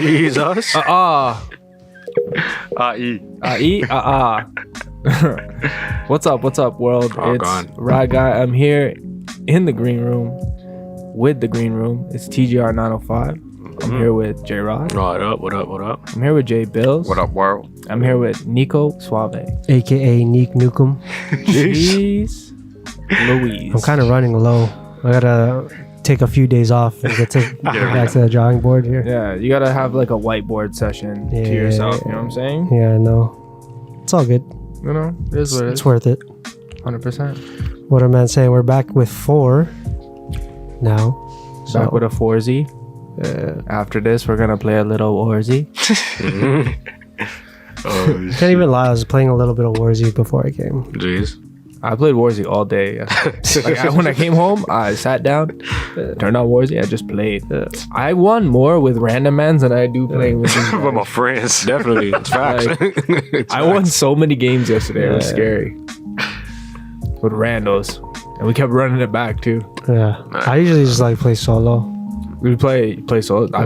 Jesus. What's up, world? Oh, it's God. Rad Guy. I'm here in the green room with the green room. It's TGR 905. I'm here with J Rod. What up? I'm here with J Bills. What up, world? I'm here with Nico Suave. AKA Neek Nukem. Jeez Louise. I'm kind of running low. I gotta take a few days off and get back to the drawing board here. Yeah, you gotta have like a whiteboard session to yourself. You know what I'm saying? Yeah, I know. It's all good. You know, it is what it It's is. worth it. 100%. What a man saying. We're back with 4 now. Back with a 4Z. After this, we're gonna play a little Warzy. Oh, Can't even lie. I was playing a little bit of Warzy before I came. jeez. I played Warzy all day. When I came home, I sat down, turned on Warzy, I just played. I won more with random mans than I do playing with these With guys. my friends, definitely. It's facts. It's I won facts. so many games yesterday. It was Yeah. scary. With randos. And we kept running it back too. Yeah. I usually just like play solo. We play solo. I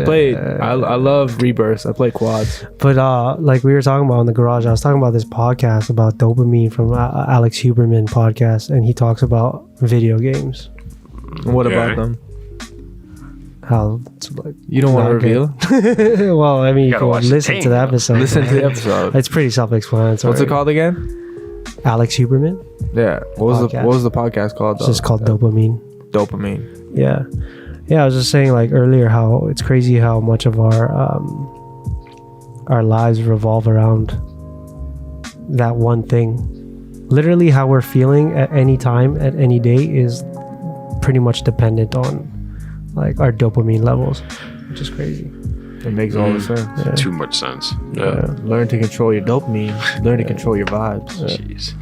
love rebirths. I play quads. But like we were talking about in the garage, I was talking about this podcast about dopamine from Alex Huberman podcast, and he talks about video games. What Okay. about them? How it's like You don't want to not good. reveal? well, I mean, you gotta can watch the listen tape, to the though. episode. Listen to the episode. It's pretty self-explanatory. What's it called again? Alex Huberman. Yeah. What was the podcast called? It's just called dopamine. Dopamine. Yeah. I was just saying like earlier how it's crazy how much of our lives revolve around that one thing. Literally, how we're feeling at any time, at any day, is pretty much dependent on like our dopamine levels, which is crazy. It makes all the sense. Yeah. Too much sense. Yeah. Learn to control your dopamine. Learn to control your vibes. Jeez.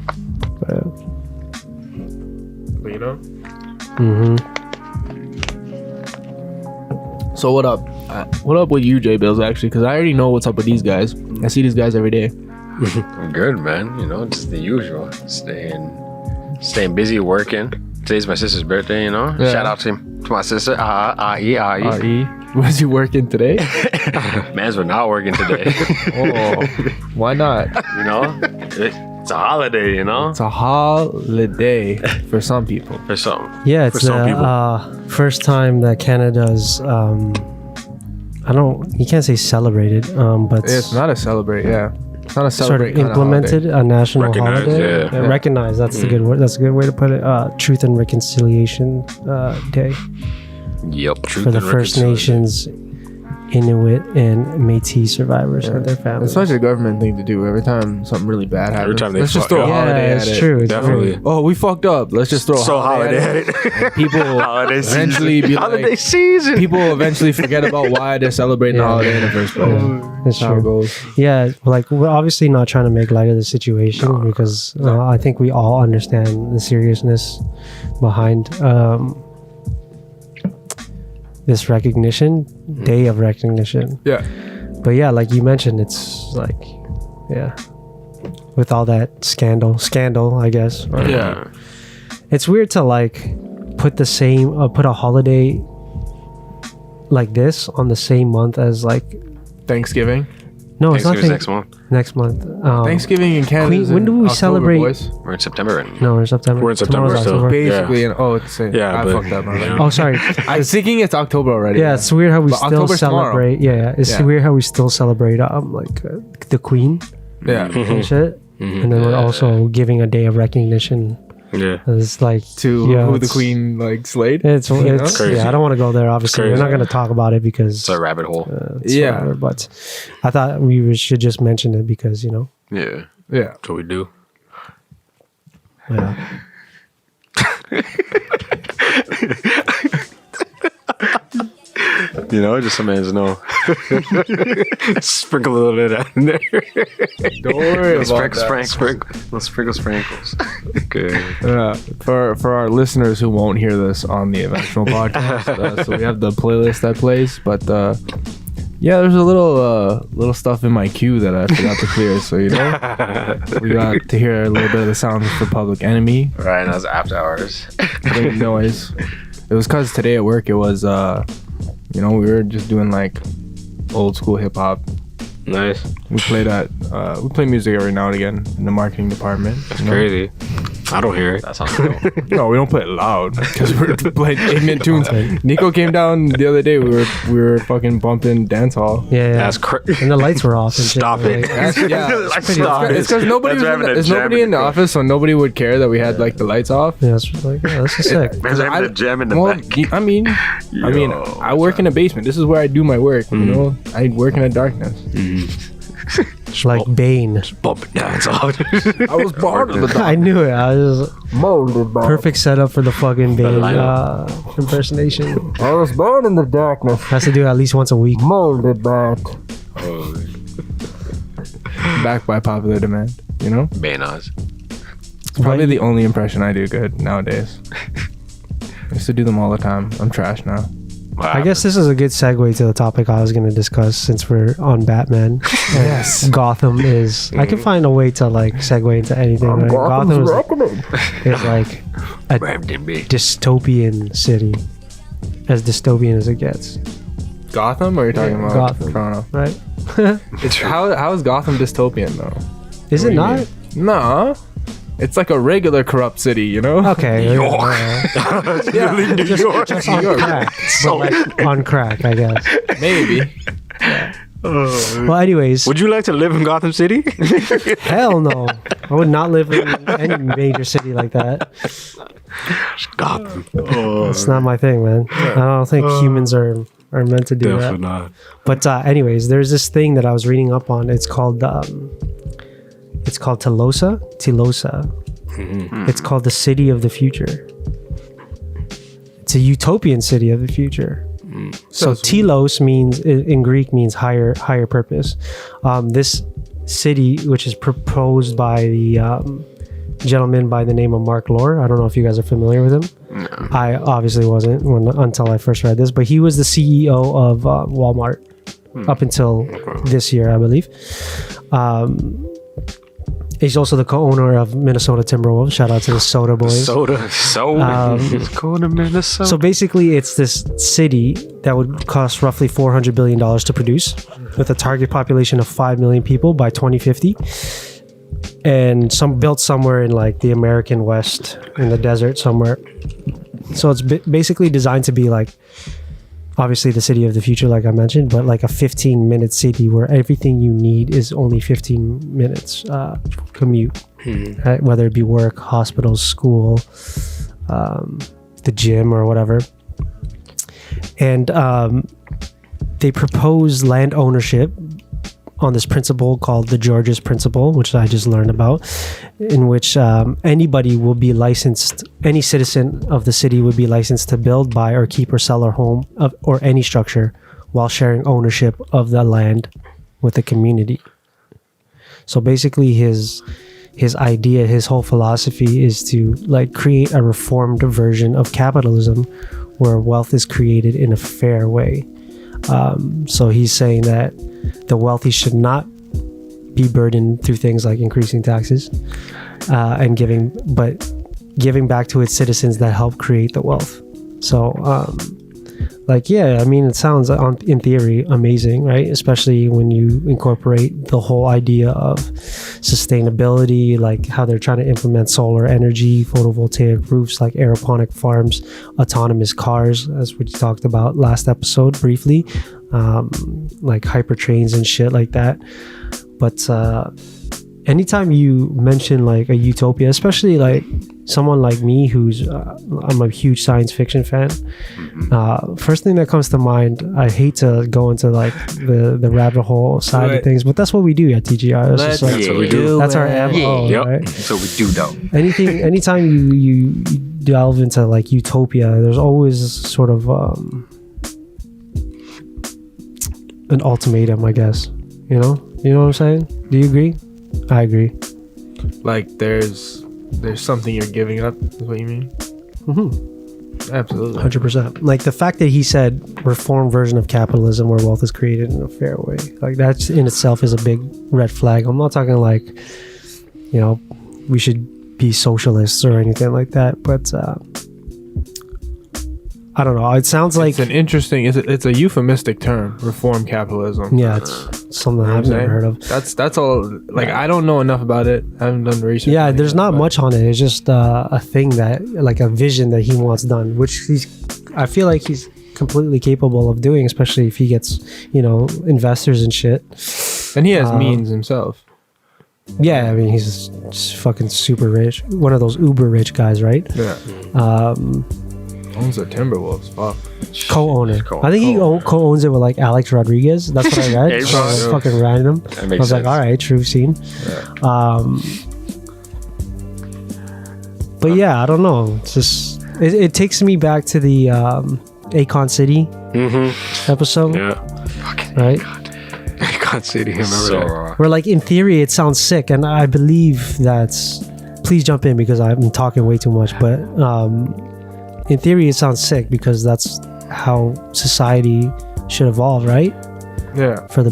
But you know. Mm-hmm. So what up? What up with you, J Bills? Actually, because I already know what's up with these guys. I see these guys every day. I'm good, man. You know, just the usual. Staying busy working. Today's my sister's birthday, you know? Yeah. Shout out to my sister. E. Was you working today? Mans were not working today. Oh, why not? You know? It's a holiday, you know? It's a holiday for some people. For some. Yeah, For it's some people. the first time that Canada's you can't say celebrated, but It's not a celebrate. Yeah, it's not a sort celebrate. of kind implemented a national Recognized, holiday. yeah. Recognized. That's the good word. That's a good way to put it. Truth and Reconciliation Day Yep. Truth for the and First reconciliation. Nations, Inuit, and Métis survivors and their families. It's such a government thing to do. Every time something really bad happens, time they let's just fuck throw a up. holiday yeah, at it's it. true. It's Definitely. true. Oh, we fucked up. Let's just throw a So holiday at at it. it. People Holiday eventually season. be Holiday like, season. people eventually forget about why they're celebrating the Yeah. holiday in the first place. It's That's how it true. goes. Yeah, like we're obviously not trying to make light of the situation because I think we all understand the seriousness behind this recognition, day of recognition. Yeah. But yeah, like you mentioned, it's like, yeah, with all that scandal, I guess. Right? Yeah. It's weird to like put a holiday like this on the same month as like, Thanksgiving. no, it's Thanksgiving's nothing. next month. Next month. Thanksgiving in Canada. is when in do we October, celebrate- boys. We're in September right now. No, we're in September. We're in September Tomorrow's still. October. Basically, it's the same. Yeah, I but, fucked up. you know. Oh, sorry. I was thinking it's October already. Yeah, it's weird how we But still October's tomorrow. celebrate. Yeah, it's Yeah. weird how we still celebrate the Queen Yeah. and shit, and then we're also giving a day of recognition. Yeah. It's like To yeah, who the it's- queen like slayed. It's Crazy. yeah. I don't want to go there. Obviously, we're Crazy. not going to talk about it because It's a rabbit hole. it's Yeah. whatever, but I thought we should just mention it because Yeah. Yeah. That's what we do. yeah. You know, just some man's know. Sprinkle a little bit out in there. Don't worry about that. Sprinkle sprinkles. Okay. For our listeners who won't hear this on the eventual podcast, so we have the playlist that plays, but yeah, there's a little stuff in my queue that I forgot to clear. So you know, we got to hear a little bit of the sounds for Public Enemy, Right, now it's after hours. white noise. It was because today at work it was we were just doing like old school hip hop. Nice. We play music every now and again in the marketing department. That's crazy. I don't hear it. That sounds dope. No, we don't play it loud because we're playing 8-minute tunes. Nico came down the other day. We were fucking bumping dance hall. Yeah. That's crazy. And the lights were off. And Stop shit, it. like, Yeah, Stop it. it's because nobody in the office, so nobody would care that we had like the lights off. yeah, it's like, yeah, this is sick. Man's having a jam in the Well, back. I mean, I work in a basement. This is where I do my work. You know, I work in the darkness. Like Bane. Bumping dance hall. I was born in the I knew it. I was molded by. perfect setup for the fucking Bane lineup. impersonation. I was born in the darkness, Has to do it at least once a week. molded by. Backed by popular demand. You know, Banas. it's probably the only impression I do good nowadays. I used to do them all the time. I'm trash now. I guess this is a good segue to the topic I was going to discuss since we're on Batman. Yes. Gotham is. I can find a way to like segue into anything. Right? Gotham is like a Brandon B. dystopian city, as dystopian as it gets. Gotham, or are you talking about Gotham. Toronto? Right? It's how is Gotham dystopian though? Is it not? No, it's like a regular corrupt city, you know. Okay. York. Yeah, Just on crack. But like on crack, I guess. maybe. Well, anyways, Would you like to live in Gotham City? hell no. I would not live in any major city like that. Gotham. It's not my thing, man. I don't think humans are meant to do that. not. But anyways, there's this thing that I was reading up on. It's called Telosa. It's called the city of the future. It's a utopian city of the future. So telos means in Greek means higher purpose. This city, which is proposed by the gentleman by the name of Mark Lore. I don't know if you guys are familiar with him. No. I obviously wasn't until I first read this, but he was the CEO of Walmart up until this year, I believe. He's also the co-owner of Minnesota Timberwolves. Shout out to the Soda Boys. It's going to Minnesota. So basically, it's this city that would cost roughly $400 billion to produce, with a target population of 5 million people by 2050, and built somewhere in like the American West, in the desert somewhere. So it's basically designed to be like, obviously the city of the future, like I mentioned, but like a 15-minute city where everything you need is only 15 minutes commute, right? Whether it be work, hospitals, school, the gym, or whatever. And they propose land ownership on this principle called the George's Principle, which I just learned about, in which anybody will be licensed, any citizen of the city would be licensed to build, buy, or keep or sell a home or any structure while sharing ownership of the land with the community. So basically his idea, his whole philosophy is to like create a reformed version of capitalism where wealth is created in a fair way. So he's saying that the wealthy should not be burdened through things like increasing taxes and giving back to its citizens that help create the wealth. So I mean, it sounds in theory amazing, right? Especially when you incorporate the whole idea of sustainability, like how they're trying to implement solar energy, photovoltaic roofs, like aeroponic farms, autonomous cars, as we talked about last episode briefly, like hyper trains and shit like that. But anytime you mention like a utopia, especially like someone like me who's I'm a huge science fiction fan, first thing that comes to mind, I hate to go into like the rabbit hole side of things, but that's what we do at TGR. That's what we do. That's our MO, right? So we do though. Anytime you delve into like utopia, there's always sort of an ultimatum, I guess. You know what I'm saying? Do you agree? I agree. Like there's something you're giving up, is what you mean? Absolutely. 100%. Like the fact that he said reformed version of capitalism where wealth is created in a fair way, like that in itself is a big red flag. I'm not talking like, we should be socialists or anything like that, but I don't know. It sounds like It's an interesting. It's a euphemistic term. Reform capitalism. yeah, it's something I've never heard of. That's all. Like I don't know enough about it. I haven't done research. Yeah, there's not much on it. It's just a thing that, like a vision that he wants done, which I feel like he's completely capable of doing, especially if he gets, investors and shit. And he has means himself. Yeah, I mean, he's just fucking super rich. One of those uber rich guys, right? Yeah. Owns the Timberwolves. Fuck. Co-owner. I think he co-owns it with like Alex Rodriguez. That's what I read. Yeah, So it's fucking random. That I makes was sense. like, all right, true scene. Yeah. But yeah, I don't know. It's just it takes me back to the Akon City episode, Yeah. right? Akon City. Remember So that? raw. Where like in theory it sounds sick, and I believe that's. Please jump in because I'm talking way too much, but in theory it sounds sick because that's how society should evolve, right? Yeah. For the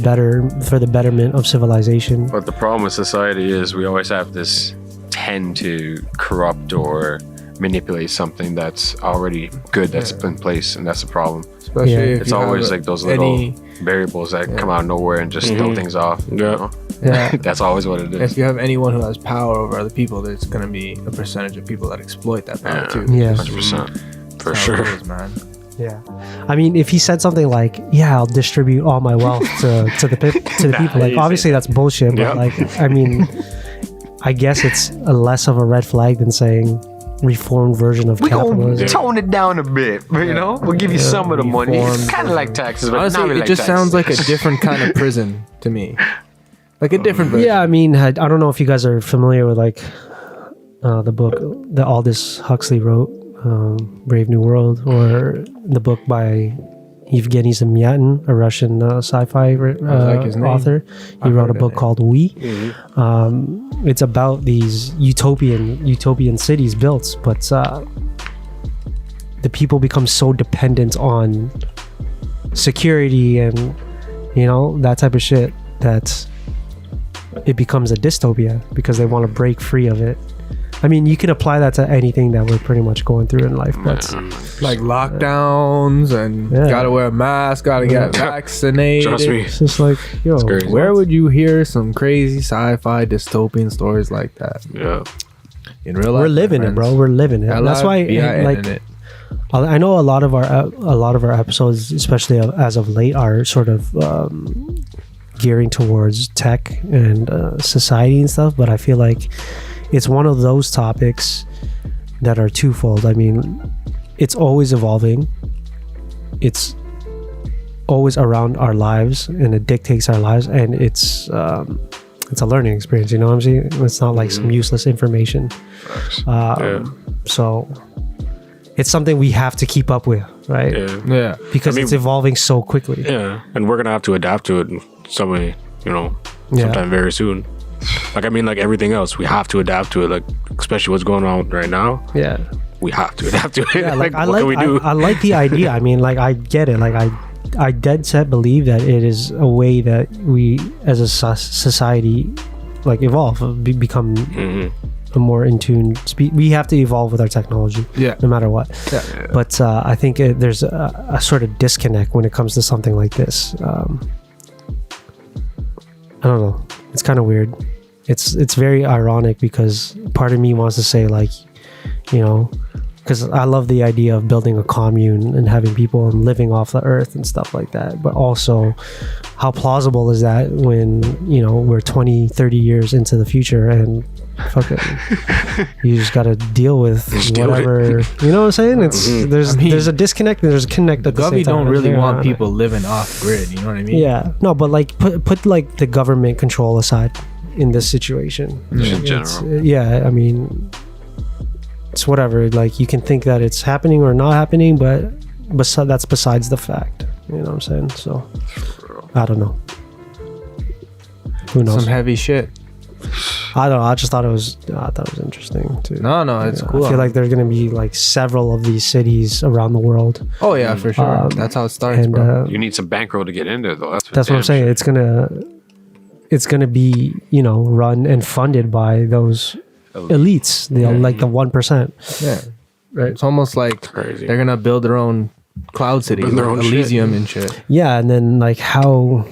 betterment of civilization. But the problem with society is we always have this tend to corrupt or manipulate something that's already good that's in place, and that's the problem. Especially Yeah. if It's you always have like those little any. variables that come out of nowhere and just throw things off. You know? Yeah. That's always what it is. If you have anyone who has power over other people, there's gonna be a percentage of people that exploit that power too. Yeah. 100%. For That's how sure. it is, man. Yeah, I mean, if he said something like, "Yeah, I'll distribute all my wealth to the people," like easy. obviously that's bullshit. But Yep. like, I mean, I guess it's a less of a red flag than saying reformed version of capitalism. tone it down a bit, but we'll give you some of the money. It's Reformed kind of like taxes, but Honestly, not really it like just taxes. sounds like a different kind of prison to me. Like a different version. Yeah, I mean, I don't know if you guys are familiar with like the book that Aldous Huxley wrote, Brave New World, or the book by Evgeny Zamyatin, a Russian sci-fi like his name. author. He I've wrote heard a that book name. called We. It's about these utopian cities built, but the people become so dependent on security and that type of shit that it becomes a dystopia because they want to break free of it. I mean, you can apply that to anything that we're pretty much going through in life. But Like lockdowns and Yeah. gotta wear a mask, gotta get vaccinated. Trust me. it's just like, yo, crazy. Where would you hear some crazy sci-fi dystopian stories like that? Yeah. In real life, we're living it, bro. We're living it. That's why, like, it. I know a lot of our episodes, especially as of late, are sort of gearing towards tech and society and stuff. But I feel like it's one of those topics that are twofold. I mean, it's always evolving. It's always around our lives, and it dictates our lives. And it's a learning experience. You know what I'm saying? It's not like some useless information. So it's something we have to keep up with, right? Yeah. Yeah. Because it's evolving so quickly. Yeah. And we're going to have to adapt to it in some way, sometime very soon. Like, I mean, like everything else, we have to adapt to it. Like, especially what's going on right now, Yeah. we have to adapt to it. Yeah, like, what can we do? I like the idea. I mean, like, I get it. Like, I dead set believe that it is a way that we as a society like evolve, become a more in tune we have to evolve with our technology, no matter what. But I think there's a sort of disconnect when it comes to something like this. I don't know, it's kind of weird. It's very ironic because part of me wants to say, like, because I love the idea of building a commune and having people living off the earth and stuff like that. But also, how plausible is that when, we're 20, 30 years into the future and fucking you just got to deal with whatever, you know what I'm saying? It's there's a disconnect and there's a connect. The government don't really want people living off grid, you know what I mean? Yeah. No, but like put like the government control aside in this situation. In general. Yeah, I mean, it's whatever. Like, you can think that it's happening or not happening, but that's besides the fact. You know what I'm saying? So I don't know. Who knows? Some heavy shit. I don't know. I just thought it was interesting too. No, it's cool. I feel like there's gonna be like several of these cities around the world. Oh yeah, for sure. That's how it starts, and bro. You need some bankroll to get in there, though. that's what I'm saying. It's gonna be run and funded by those elites, like the 1%. Yeah. Right. It's almost like Crazy. they're gonna build their own cloud cities, Bring their own shit. Elysium and shit. Yeah, and then like how,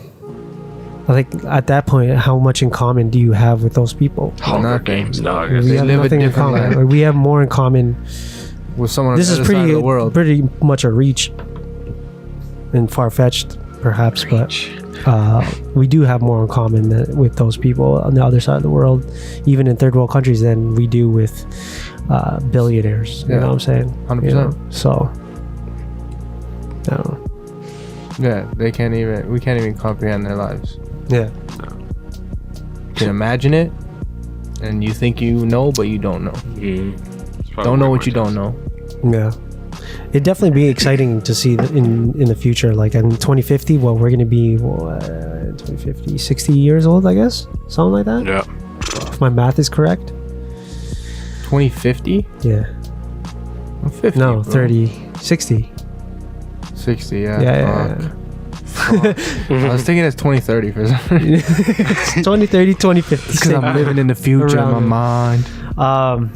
like at that point, how much in common do you have with those people? Hunger Nothing. Games, dog. We They have live a nothing in different common. life. Like, we have more in common. With someone on This the is other side of the world. pretty much a reach and far-fetched, perhaps, but we do have more in common with those people on the other side of the world, even in third world countries, than we do with billionaires. You Yeah. know what I'm saying? 100%. You know? So, I don't know. Yeah, we can't even comprehend their lives. Yeah. You can imagine it, and you think you know, but you don't know. Don't know what you don't know. Yeah. It'd definitely be exciting to see in the future, like in 2050, well, we're going to be 2050, 60 years old, I guess, something like that. Yeah. If my math is correct. 2050? Yeah. I'm 50. No, bro. 30, 60. 60, yeah. Yeah. I was thinking it's 2030 for some reason. 2030, 2050. Because I'm living in the future in my Around mind.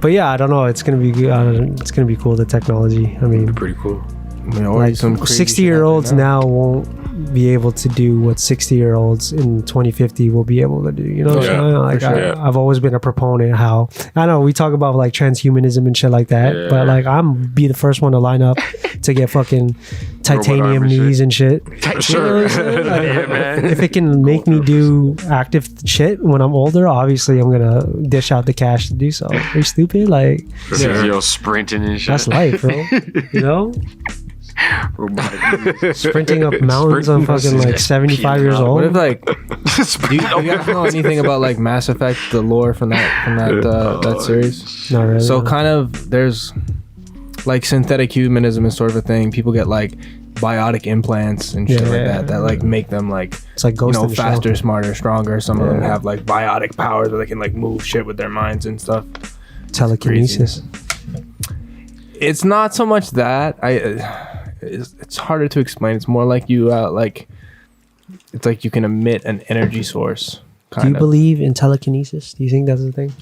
But yeah, I don't know. It's gonna be good. It's gonna be cool. The technology. I mean, Pretty cool. I mean, already like some crazy 60-year-olds shit now won't be able to do what 60-year-olds in 2050 will be able to do. You know what I'm Yeah, saying? Like for sure. I've always been a proponent how I know we talk about like transhumanism and shit like that, Yeah. but like I'm be the first one to line up to get fucking titanium arm and shit. knees and shit. Sure. You know what I'm saying? Like, Yeah, man. if it can make me do active shit when I'm older, obviously I'm gonna dish out the cash to do so. Are you stupid? Like Yo, sprinting and shit. that's life, bro. You know, Robotic. sprinting up mountains on fucking like 75 years Peeing out. old. What if like do you guys know anything about like Mass Effect, the lore from that series? Not really. So kind of there's like synthetic humanism is sort of a thing. People get like biotic implants and shit Yeah, like yeah, that like make them like It's like Ghost in the Shell. faster, smarter, stronger. Some of them Yeah. have like biotic powers where they can like move shit with their minds and stuff. Telekinesis. It's not so much that it's harder to explain. It's more like you like it's like you can emit an energy source. Do you believe in telekinesis? Do you think that's a thing?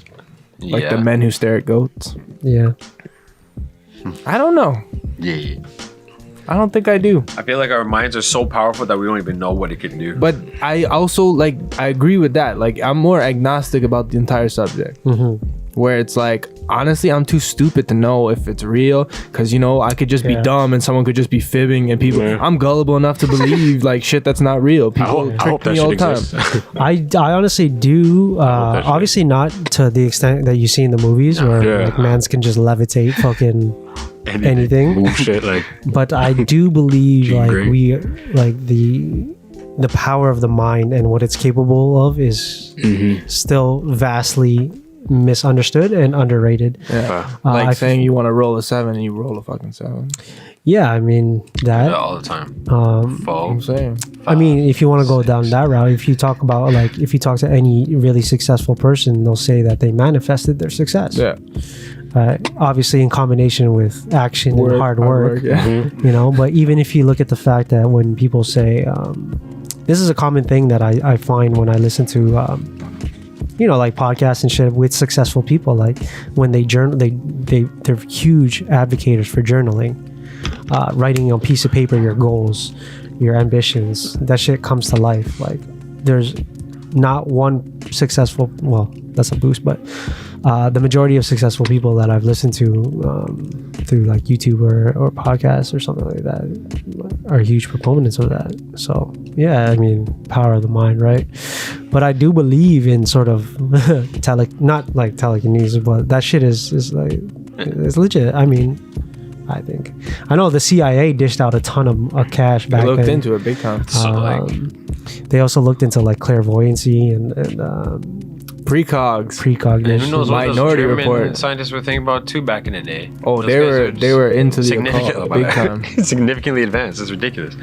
like the men who stare at goats? Yeah. I don't know. Yeah. I don't think I do. I feel like our minds are so powerful that we don't even know what it can do. But I also like I agree with that. Like I'm more agnostic about the entire subject. Mm-hmm. Where it's like honestly I'm too stupid to know if it's real, because I could just be Yeah. dumb and someone could just be fibbing and people I'm gullible enough to believe like shit that's not real. People I trick hope that me all shit the time. exists. I honestly do. that shit. Obviously not to the extent that you see in the movies where Yeah. like mans can just levitate fucking anything. Move shit like. But I do believe Gene like Grey. we like the power of the mind and what it's capable of is still vastly misunderstood and underrated. Yeah. I Like f- saying you want to roll a 7 and you roll a fucking 7. Yeah, I mean Yeah, that. all the time. I'm Fall. saying. I mean, if you want to go down that route, if you talk to any really successful person, they'll say that they manifested their success. Yeah. Obviously, in combination with action and hard work. Yeah. But even if you look at the fact that when people say, this is a common thing that I find when I listen to, like podcasts and shit with successful people, like when they journal, they're huge advocates for journaling, writing on a piece of paper your goals, your ambitions. That shit comes to life. Like there's not one successful, well, that's a boost, but the majority of successful people that I've listened to through like YouTube or podcasts or something like that are huge proponents of that. So yeah, I mean, power of the mind, right? But I do believe in sort of not like telekinesis, but that shit is like it's legit. I mean, I think I know the CIA dished out a ton of cash back I looked then. into it big time. They also looked into like clairvoyancy and Precogs. precognition. Who knows what those Minority German Report. scientists were thinking about too back in the day? Oh, Those they guys were into the significant occult big time. significantly advanced. It's ridiculous.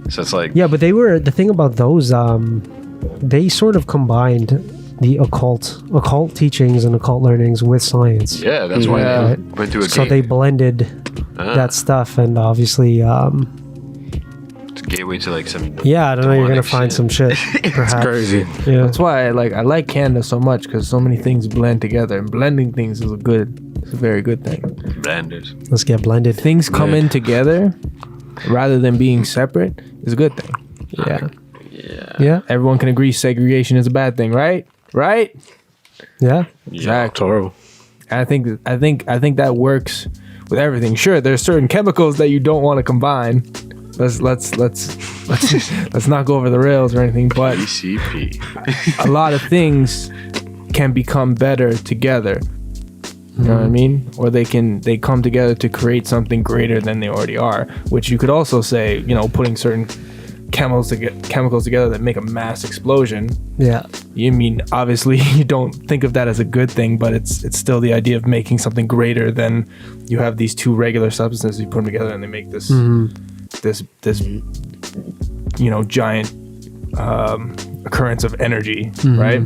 So it's like Yeah, but the thing about those, they sort of combined the occult teachings and occult learnings with science. yeah, that's why Yeah. they went to a So gate. they blended that stuff, and obviously, It's a gateway to like some. yeah, I don't know. You're gonna demonic find shit. some shit, perhaps. Crazy. Yeah, That's why I like Canada so much, because so many things blend together, and blending things is a good It's a very good thing. Blended. Let's get blended. Things come in together rather than being separate is a good thing. Yeah. Yeah. Everyone can agree segregation is a bad thing, right? Right? Yeah. Exactly. Horrible. I think that works with everything. Sure, there's certain chemicals that you don't want to combine. Let's not go over the rails or anything, but ECP. a lot of things can become better together. You know what I mean? Or they come together to create something greater than they already are, which you could also say, putting certain chemicals together that make a mass explosion. Yeah. You mean, obviously you don't think of that as a good thing, but it's still the idea of making something greater than you have these two regular substances, you put them together and they make this this giant occurrence of energy, right?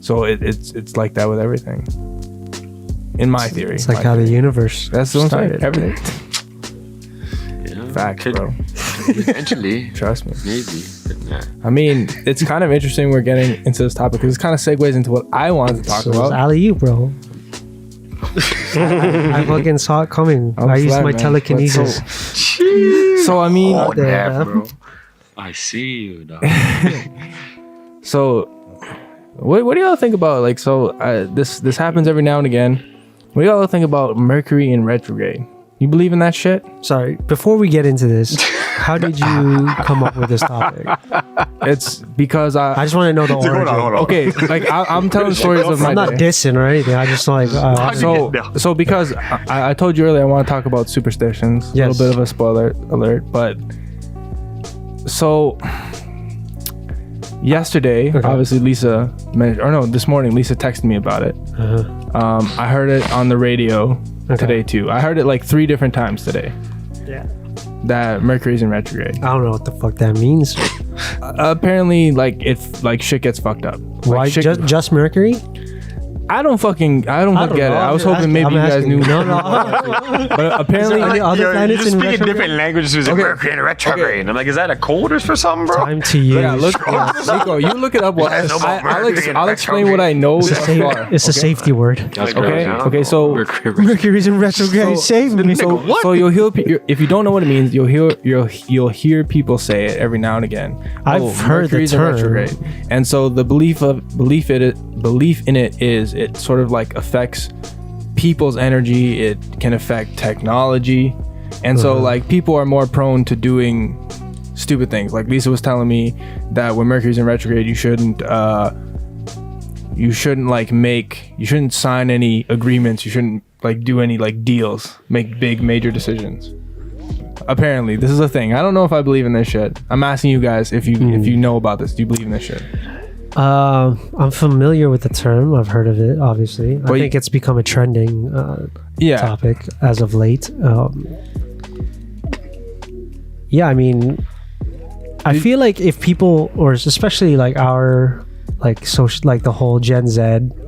So it's like that with everything. In my theory. It's like how the universe That's what I'm saying. started. Everything. Yeah. Facts, bro. Eventually. Trust me. Maybe. But nah. I mean, it's kind of interesting we're getting into this topic because it kind of segues into what I wanted to talk So it's about. alley you, bro. I fucking saw it coming. I used glad, my man. telekinesis. So I mean, Oh, Yeah, damn. bro. I see you, dog. so what do y'all think about this happens every now and again? What do y'all think about Mercury in retrograde? You believe in that shit? Sorry, before we get into this, how did you come up with this topic? It's because I just want to know the origin. Hold on. okay, like I'm telling stories of my I'm not day. dissing or anything. I just like So because I told you earlier I want to talk about superstitions. Yes. A little bit of a spoiler alert, but so yesterday, obviously Lisa this morning Lisa texted me about it. I heard it on the radio today too. I heard it like 3 different times today. yeah. That Mercury's in retrograde. I don't know what the fuck that means. Apparently, like shit gets fucked up. Like, Why shit- just Mercury? I don't get it. I was hoping maybe you guys knew. No. But apparently, Any other You're planets just in speaking retrograde? different languages. It's like Mercury in retrograde. And I'm like, is that a code or for something, bro? Time to use. yeah, Nico, you look it up. I'll explain what I know It's a, thus safe- far. it's a safety word. Okay, so Mercury's in retrograde. Save me. so you'll hear if you don't know what it means, you'll hear people say it every now and again. I've heard the Mercury's in term. retrograde. And so the belief in it is it sort of like affects people's energy. It can affect technology, and so like people are more prone to doing stupid things. Like Lisa was telling me that when Mercury's in retrograde, you shouldn't sign any agreements. You shouldn't like do any like deals, make big major decisions. Apparently, this is a thing. I don't know if I believe in this shit. I'm asking you guys if you know about this. Do you believe in this shit? I'm familiar with the term. I've heard of it, obviously. I Well, think it's become a trending topic as of late. Yeah, I mean, I feel like if people, or especially like our, like social, like the whole Gen Z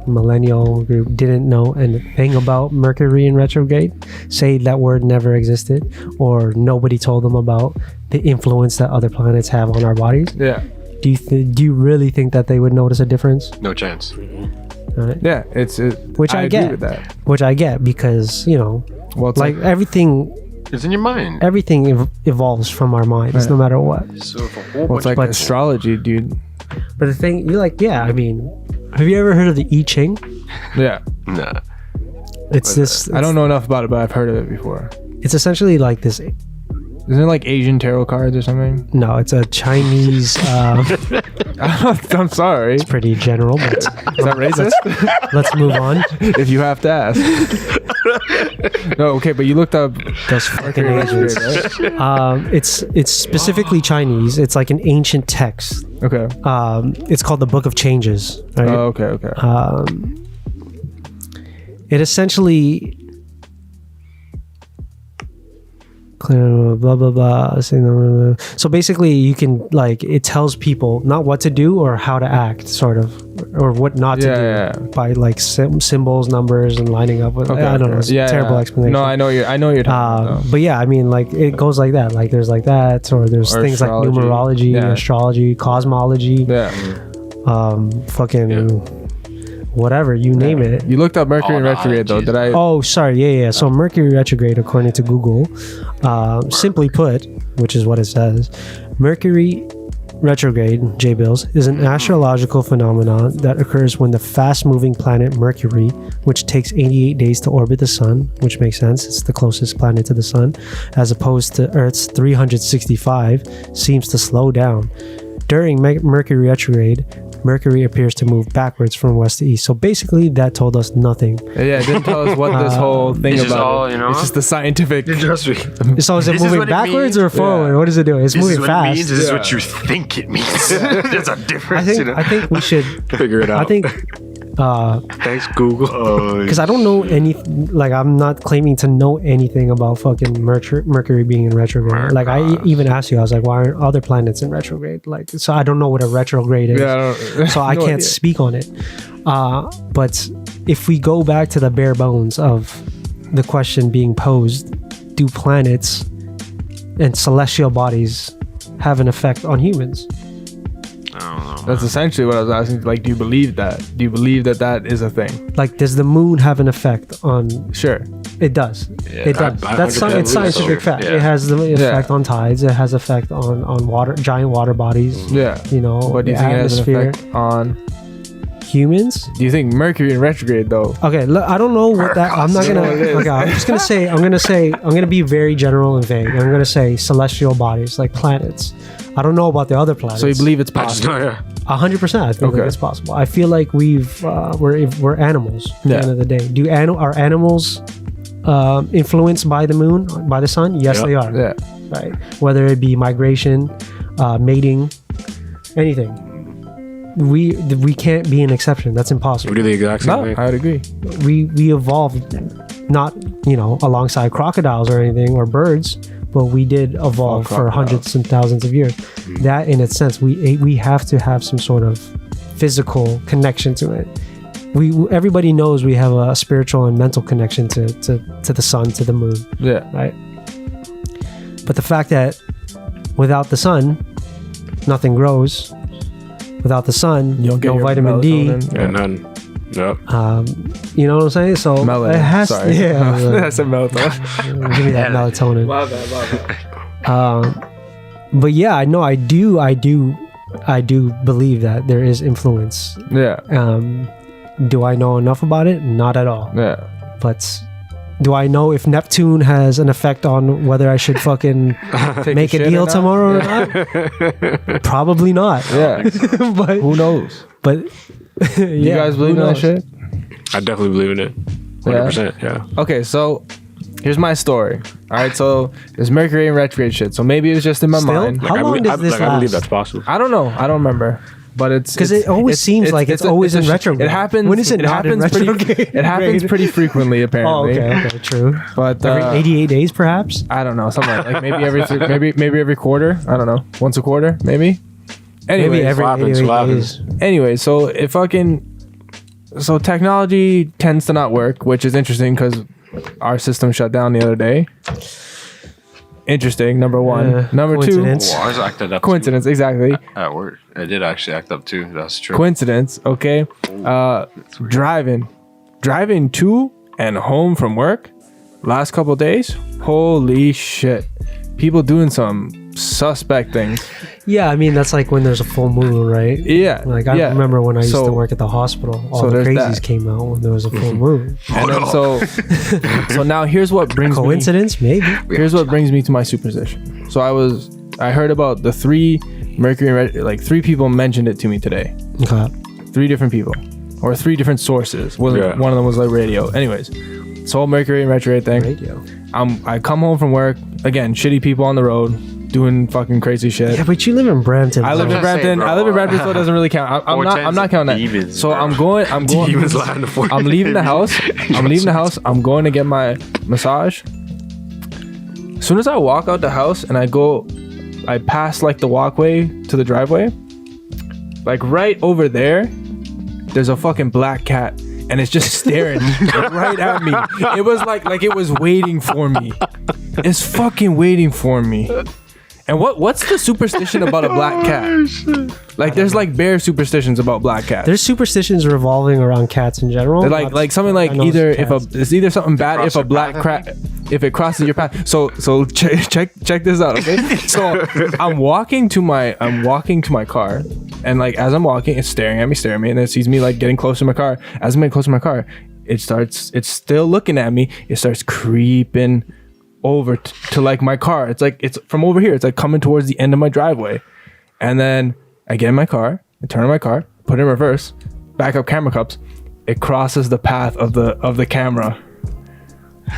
millennial group didn't know anything about Mercury in retrograde, say that word never existed, or nobody told them about the influence that other planets have on our bodies. Yeah. Do you really think that they would notice a difference? No chance. Right? Yeah, Which I agree get. with that. Which I get because Well, it's like everything It's in your mind. evolves from our minds, no matter what. So if a whole Well, it's bunch like But- astrology, dude. But the thing, I mean, have you ever heard of the I Ching? Yeah. nah. It's this. I don't know enough about it, but I've heard of it before. It's essentially like this. Isn't it like Asian tarot cards or something? No, it's a Chinese. I'm sorry. Is Pretty general, but that racist? let's move on. If you have to ask. No, okay, but you looked up Those fucking Mercury, Asians. right? It's specifically Chinese. It's like an ancient text. Okay. It's called the Book of Changes. Right? Oh, okay. It essentially blah blah blah. So basically, you can like it tells people not what to do or how to act, sort of, or what not to do Yeah. by like symbols, numbers, and lining up with. Okay, I don't know. It's a terrible explanation. No, I know you're talking about. But yeah, I mean, like it goes like that. Like there's like that, or there's Or things astrology. like numerology, Yeah. astrology, cosmology, Yeah. fucking whatever, you name it. You looked up Mercury in retrograde, though. Did I? Oh, sorry. Yeah. So Mercury retrograde, according to Google, simply put, which is what it says, Mercury retrograde, J-Bills, is an astrological phenomenon that occurs when the fast-moving planet Mercury, which takes 88 days to orbit the sun, which makes sense, it's the closest planet to the sun, as opposed to Earth's 365, seems to slow down. During Mercury retrograde, Mercury appears to move backwards from west to east. So basically, that told us nothing. Yeah, it didn't tell us what this whole thing it's about. just all, you know? It's just the scientific. So is it moving backwards or forward? Yeah. What is it doing? It's This moving is what fast. it means. This is what you think it means. There's a difference. I think we should figure it out. I think Thanks, Google. because I don't know any, like I'm not claiming to know anything about fucking Mercury being in retrograde. Like I even asked you, I was like, why aren't other planets in retrograde? Like, so I don't know what a retrograde is. Yeah, So I no can't idea. speak on it. But if we go back to the bare bones of the question being posed, do planets and celestial bodies have an effect on humans? I don't know. That's essentially what I was asking. Like, do you believe that? Do you believe that that is a thing? Like, does the moon have an effect on? Sure. It does. Yeah, It does. I That's believe it's so. scientific fact. Yeah. It has the effect on tides. It has effect on water, giant water bodies. Yeah. You know, What do you the think it has an atmosphere. effect on? Humans. Do you think Mercury in retrograde though? Okay, look, I don't know what that. I'm not gonna. Okay, I'm just gonna say. I'm gonna be very general and vague. I'm gonna say celestial bodies, like planets. I don't know about the other planets. So you believe it's I just possible? know, yeah. 100%. I think Okay. it's possible. I feel like we're animals. At the Yeah. end of the day, are animals influenced by the moon, by the sun? Yes, Yep. they are. Yeah. Right. Whether it be migration, mating, anything. We can't be an exception. That's We impossible. do the exact same No, thing. I would agree. We evolved not alongside crocodiles or anything or birds, but we did evolve for crocodiles. hundreds and thousands of years. That in its sense, we have to have some sort of physical connection to it. Everybody knows we have a spiritual and mental connection to the sun, to the moon, Yeah. right? But the fact that without the sun, nothing grows. Without the sun, You don't get no your vitamin D. melatonin. Yeah, none. Yep. You know what I'm saying? So Melanin. it has Sorry. yeah. That's a melatonin. Give me that melatonin. My bad. But yeah, I know I do believe that there is influence. Yeah. Do I know enough about it? Not at all. Yeah. But do I know if Neptune has an effect on whether I should fucking Take make a a shit deal or not? tomorrow Yeah. or not? Probably not. Yeah. but Who knows? but Do you guys believe in that shit? I definitely believe in it. 100%. Yeah. Okay, so here's my story. All right, so there's Mercury and retrograde shit. So maybe it's just in my Still? mind. How long does this I believe last? that's possible. I don't know. I don't remember. But it's Because it always seems like it's always in retrograde. It happens. When is it not in happens pretty. retrograde? It happens pretty frequently, Oh, apparently. okay, true. But Every 88 days, perhaps. I don't know. Something like maybe maybe every quarter. I don't know. Once a quarter, maybe. Anyways, Maybe every what happens, 88 what days. happens? Anyway, so it fucking so technology tends to not work, which is interesting because our system shut down the other day. Interesting. Number one. Number coincidence. two. Well, ours acted up. Coincidence. Exactly. At work. It did actually act up too. That's true. Coincidence. Okay. Driving to and home from work. Last couple days. Holy shit. People doing some suspect things. Yeah, I mean that's like when there's a full moon, right? Yeah. Like I yeah. remember when I used So- to work at the hospital, all so the there's crazies that. came out when there was a full moon. And then so now here's what brings me. Coincidence, maybe. Here's what brings me to my superstition. So I heard about the three Mercury, like three people mentioned it to me today. Okay. 3 different people, or 3 different sources. One Yeah. of them was like radio. Anyways, this whole Mercury and retrograde thing. Radio. I come home from work again. Shitty people on the road doing fucking crazy shit. Yeah, but you live in Brampton. I live bro. in Brampton. bro. I live in Brampton, so it doesn't really count. I'm not counting that. Demons, So bro. I'm going. Demons lying to I'm leaving the house. I'm going to get my massage. As soon as I walk out the house and I pass like the walkway to the driveway, like right over there, there's a fucking black cat. And it's just staring right at me. It was like it was waiting for me. It's fucking waiting for me. And what's the superstition about a black cat? Like, there's like bare superstitions about black cats. There's superstitions revolving around cats in general. They're like something like either it's either something bad if a black cat if it crosses your path. So check this out, okay? So I'm walking to my car, and like as I'm walking, it's staring at me, and it sees me like getting close to my car. As I'm getting close to my car, it's still looking at me. It starts creeping over to like my car. It's from over here. It's like coming towards the end of my driveway, and then I get in my car, I turn on my car, put it in reverse, backup camera cups. It crosses the path of the camera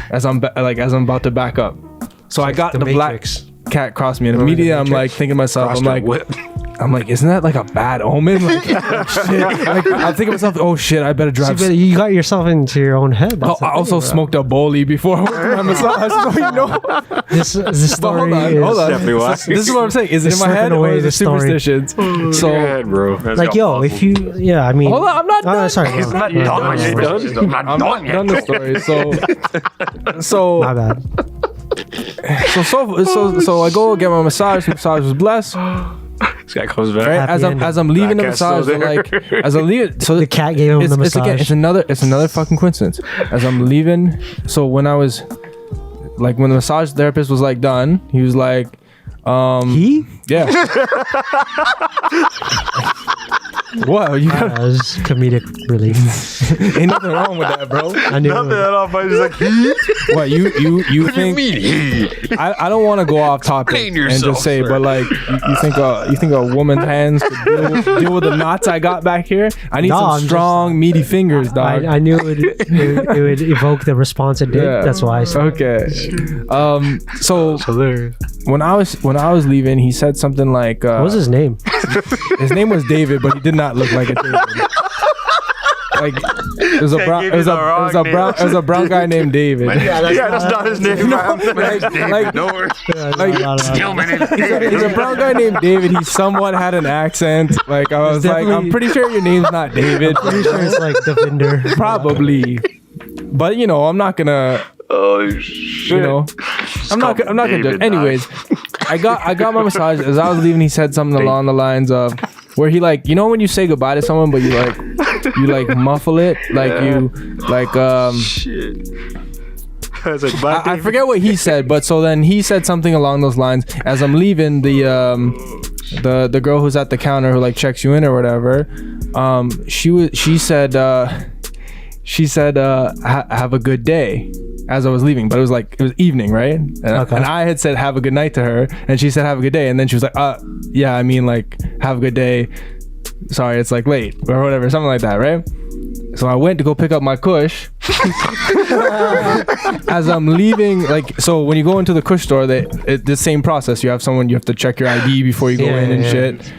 as I'm about to back up. So I got the black cat cross me, and immediately I'm like thinking to myself, I'm like, isn't that like a bad omen? Like, shit. Like, I'm thinking to myself, oh shit, I better drive. See, but you got yourself into your own head. I also smoked a bowlie before I went to my massage, so you know. This story hold on. Definitely why. This is what I'm saying. Is it in my head or is it superstitions? So, go ahead, bro. Like, yo, if you, yeah, I mean. Hold on, I'm not done. Sorry. He's not done. I'm not done the story. So My bad. So I go get my massage. Massage was blessed. This guy comes back. Right? As I'm leaving the massage, as I'm leaving, so The cat gave him the massage. It's another fucking coincidence. As I'm leaving, so when I was like, when the massage therapist was like done, he was like, yeah. What? You got It's comedic relief. ain't nothing wrong with that, bro. I knew Nothing it. at all. But he's like, What you what do you think? mean? I don't want to go off topic Explain and yourself, just say, sir. but like you think a woman's hands could deal with the knots I got back here? I need No, some I'm just- strong, meaty fingers, dog. I knew it would evoke the response it did. Yeah. That's why I said Okay. So when I was leaving, he said something like, what was his name? his name was David, but he did not look like a David. Like it was a brown guy named David. That's not his name. Like, Don't worry. Like, he's a brown guy named David. He somewhat had an accent. Like I was like, I'm pretty sure your name's not David. Pretty sure it's like Devinder. Probably, but you know, I'm not gonna. Oh shit. You know, I'm not gonna judge. Anyways, I got my massage. As I was leaving, he said something along the lines of, where he like, you know, when you say goodbye to someone, but you like muffle it, like you like Shit. I was like, bye, I forget what he said, but so then he said something along those lines. As I'm leaving, the girl who's at the counter who like checks you in or whatever, she said have a good day as I was leaving, but it was evening, right? And I had said have a good night to her, and she said have a good day, and then she was like, yeah, I mean like have a good day, sorry it's like late or whatever, something like that, right? So I went to go pick up my kush. As I'm leaving, like, so when you go into the kush store, the same process. You have to check your ID before you go in and shit.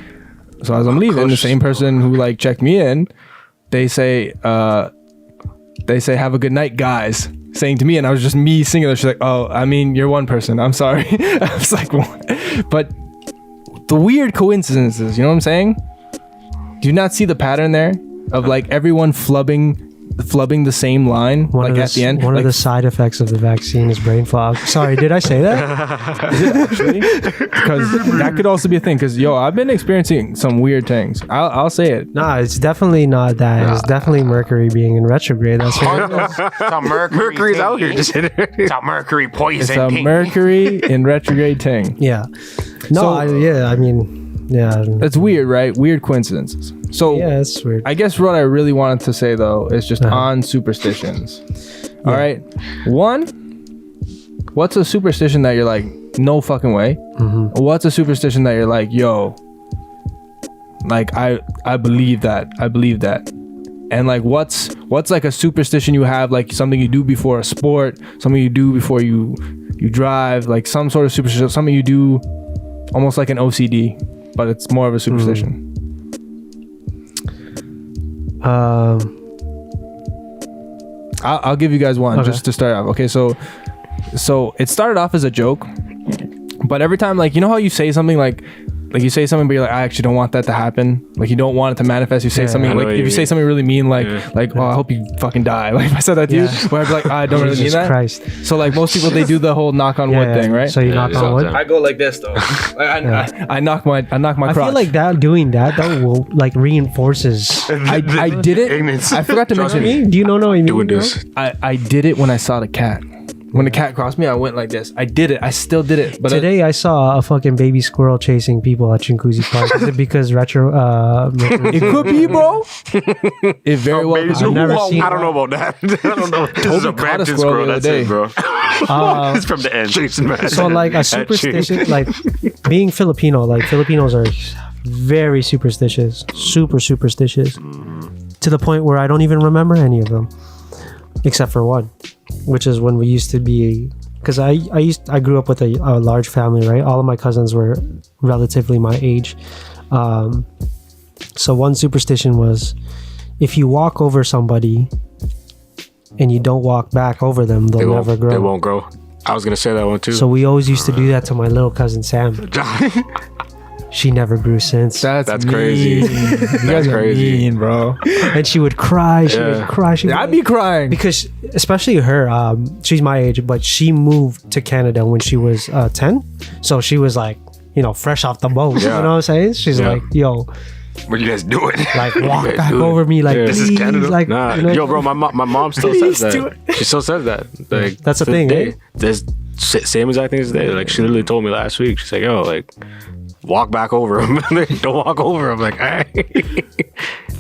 So as I'm leaving, the same person who like checked me in, they say have a good night, guys, saying to me, and I was just me singular. She's like, oh, I mean, you're one person, I'm sorry. I was like, what? But the weird coincidences, you know what I'm saying? Do you not see the pattern there of like everyone flubbing the same line at the end? One of the side effects of the vaccine is brain fog. Sorry, did I say that? Is it actually? Because that could also be a thing. Because I've been experiencing some weird things. I'll say it. Nah, it's definitely not that. It's definitely Mercury being in retrograde. That's what it is. It's a Mercury's out here. Just It's a Mercury poison. It's a thing. Mercury in retrograde thing. Yeah. No, I mean, yeah. That's weird, right? Weird coincidences. So Yeah, it's weird. I guess what I really wanted to say though is just on superstitions. All right. One, what's a superstition that you're like, no fucking way? Mm-hmm. What's a superstition that you're like, yo, like I believe that. I believe that. And like what's like a superstition you have, like something you do before a sport, something you do before you drive, like some sort of superstition, something you do almost like an OCD, but it's more of a superstition. I'll give you guys one just to start off. Okay, so it started off as a joke, but every time, like, you know how you say something like like you say something, but you're like, I actually don't want that to happen. Like you don't want it to manifest. You say Yeah. something I know like what if you you say mean. something really mean, like oh, I hope you fucking die. Like if I said that to you, Yeah. where I'd be like, I don't really mean Jesus that. Christ. So like most people, they do the whole knock on wood thing, right? So you knock Yeah, on wood. sometimes. I go like this though. I knock my I crotch. feel like doing that will like reinforces. I did it. Ignorance. I forgot to Trust mention. me. Do you know what I mean? Doing bro? this. I did it when I saw the cat. When the cat crossed me, I went like this. I did it. I still did it. But Today I saw a fucking baby squirrel chasing people at Chinguzi Park. Is it because Mercury- it could be, bro. It very well could I've be. never seen I don't know about that. I don't know. This is a caught a Brampton squirrel squirrel. the That's other it, day. bro. It's from the end. Jason, man. So like a superstition, like being Filipino, like Filipinos are very superstitious, super superstitious, to the point where I don't even remember any of them, except for one, which is when we used to be. Because I grew up with a large family, right? All of my cousins were relatively my age. So one superstition was, if you walk over somebody and you don't walk back over them, they'll never grow. They won't grow. I was gonna say that one too. So we always used to do that to my little cousin Sam. She never grew since. That's crazy. You guys are crazy. mean, bro. And she would cry. She Yeah. would cry. She would I'd be crying. because especially her, she's my age, but she moved to Canada when she was 10. So she was like, fresh off the boat. Yeah. You know what I'm saying? She's Yeah. like, yo, What you guys doing? like walk Yeah, back dude. over me, like Yeah. please, This is Canada. like Nah, you know? yo, bro, my mom still says Please do that. She still says that. Like That's the to thing, this eh? day. There's same exact thing as today. Like she literally told me last week. She's like, yo, like walk back over him. Don't walk over him. Like, all right.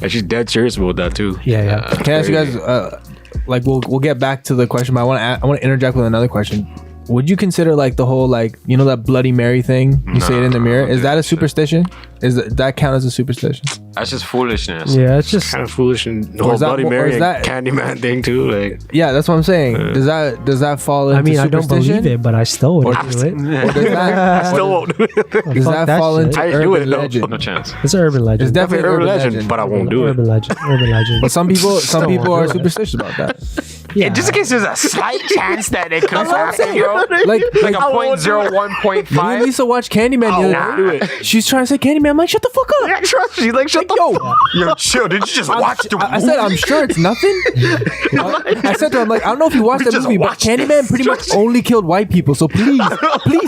And she's dead serious about that too. Yeah. Can I ask you guys? Like, we'll get back to the question, but I want to interject with another question. Would you consider like the whole like that Bloody Mary thing? You say it in the mirror. Is that a superstition? Does that count as a superstition? That's just foolishness. Yeah, it's just Kind of foolish and the Or whole is that Bloody mo- or Mary is and that- Candyman thing too. Like, Yeah, that's what I'm saying. Does that fall into I mean, I don't superstition? believe it, but I still would Or do it. Or does that, I still won't do it. does Fuck that that fall shit. into I do urban it, though. legend? No chance. It's an urban legend. It's definitely Urban urban legend, legend. but I won't do it. Urban legend. Urban legend. But some people are superstitious about that. yeah. Just in case there's a slight chance that it could happen, bro. Like Like a 0.01, me and 0.5. Lisa watched Candyman the I'll other do day. She's trying to say Candyman. I'm like, shut the fuck up. Yeah, trust me. Like, shut the yo, chill. Did you just watch the movie? I said, I'm sure it's nothing. I said to her, I'm like, I don't know if you watched that Just movie, but watched it. Candyman pretty much only killed white people. So please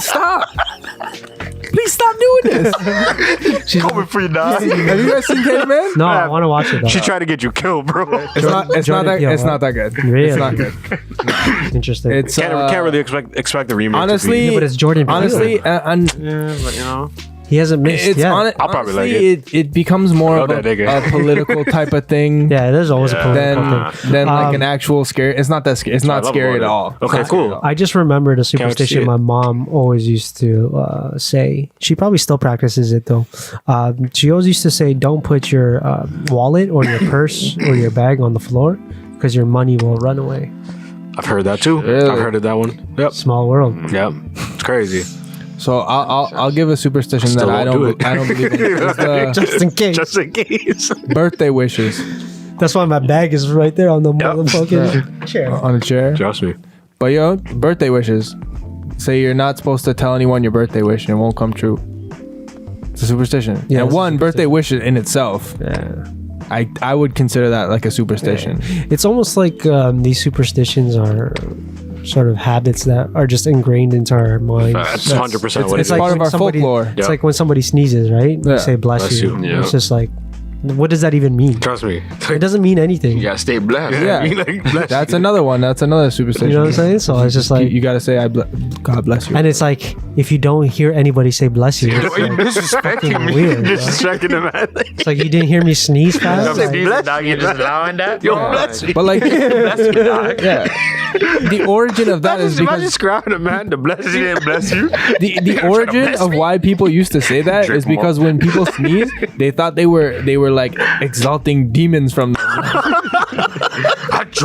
stop. Please stop doing this. coming for you now. Have you guys seen Candyman? No, I want to watch it though. She tried to get you killed, bro. It's not that. Jordan, It's not that good. Really? It's not good. Interesting. It's Can't really expect the remake. honestly, Yeah, but it's Jordan Peele. honestly, and yeah, but he hasn't missed it's yet. I'll probably like honestly, it becomes more of that nigga. a political type of thing. Yeah, there's always a political Then- thing. Than like an actual scary. It's not that scary. It's I not love scary at about it. all. Okay, It's not scary cool. at all. I just remembered a wait to see superstition it. my mom always used to say. She probably still practices it though. She always used to say, "Don't put your wallet or your purse or your bag on the floor because your money will run away." I've heard that too. Really? I've heard of that one. Yep. Small world. Yep. It's crazy. So I'll give a superstition that Still I won't don't do it. believe in. It's the Just in case. Just in case. birthday wishes That's why my bag is right there on the motherfucking chair. on a chair. Trust me. But birthday wishes. Say you're not supposed to tell anyone your birthday wish and it won't come true. It's a superstition. Yeah, and it's a one birthday wish in itself, Yeah. I would consider that like a superstition. It's almost like these superstitions are sort of habits that are just ingrained into our minds. That's 100% what it's it like is. part of when our somebody- folklore. It's Yeah. like when somebody sneezes, right? Yeah. You say bless, Bless you. you, yeah. It's just like, what does that even mean? Trust me. It doesn't mean anything. You gotta stay blessed. Yeah. Like, bless That's you. another one. That's another superstition. You know what I'm saying? So it's just like, You gotta say God bless you. and it's like, if you don't hear anybody say bless you, it's, You're like, disrespecting me. weird, bro. Disrespecting the man. it's like you didn't hear me sneeze fast. Bless Like, you, dog. You're just allowing that? Yo, bless me. But like, Bless you, dog. yeah, the origin of that is Imagine because grabbing a man to bless you and bless you. the origin bless of me. why people used to say that Drink is because when people sneeze, they thought they were like exalting demons from them.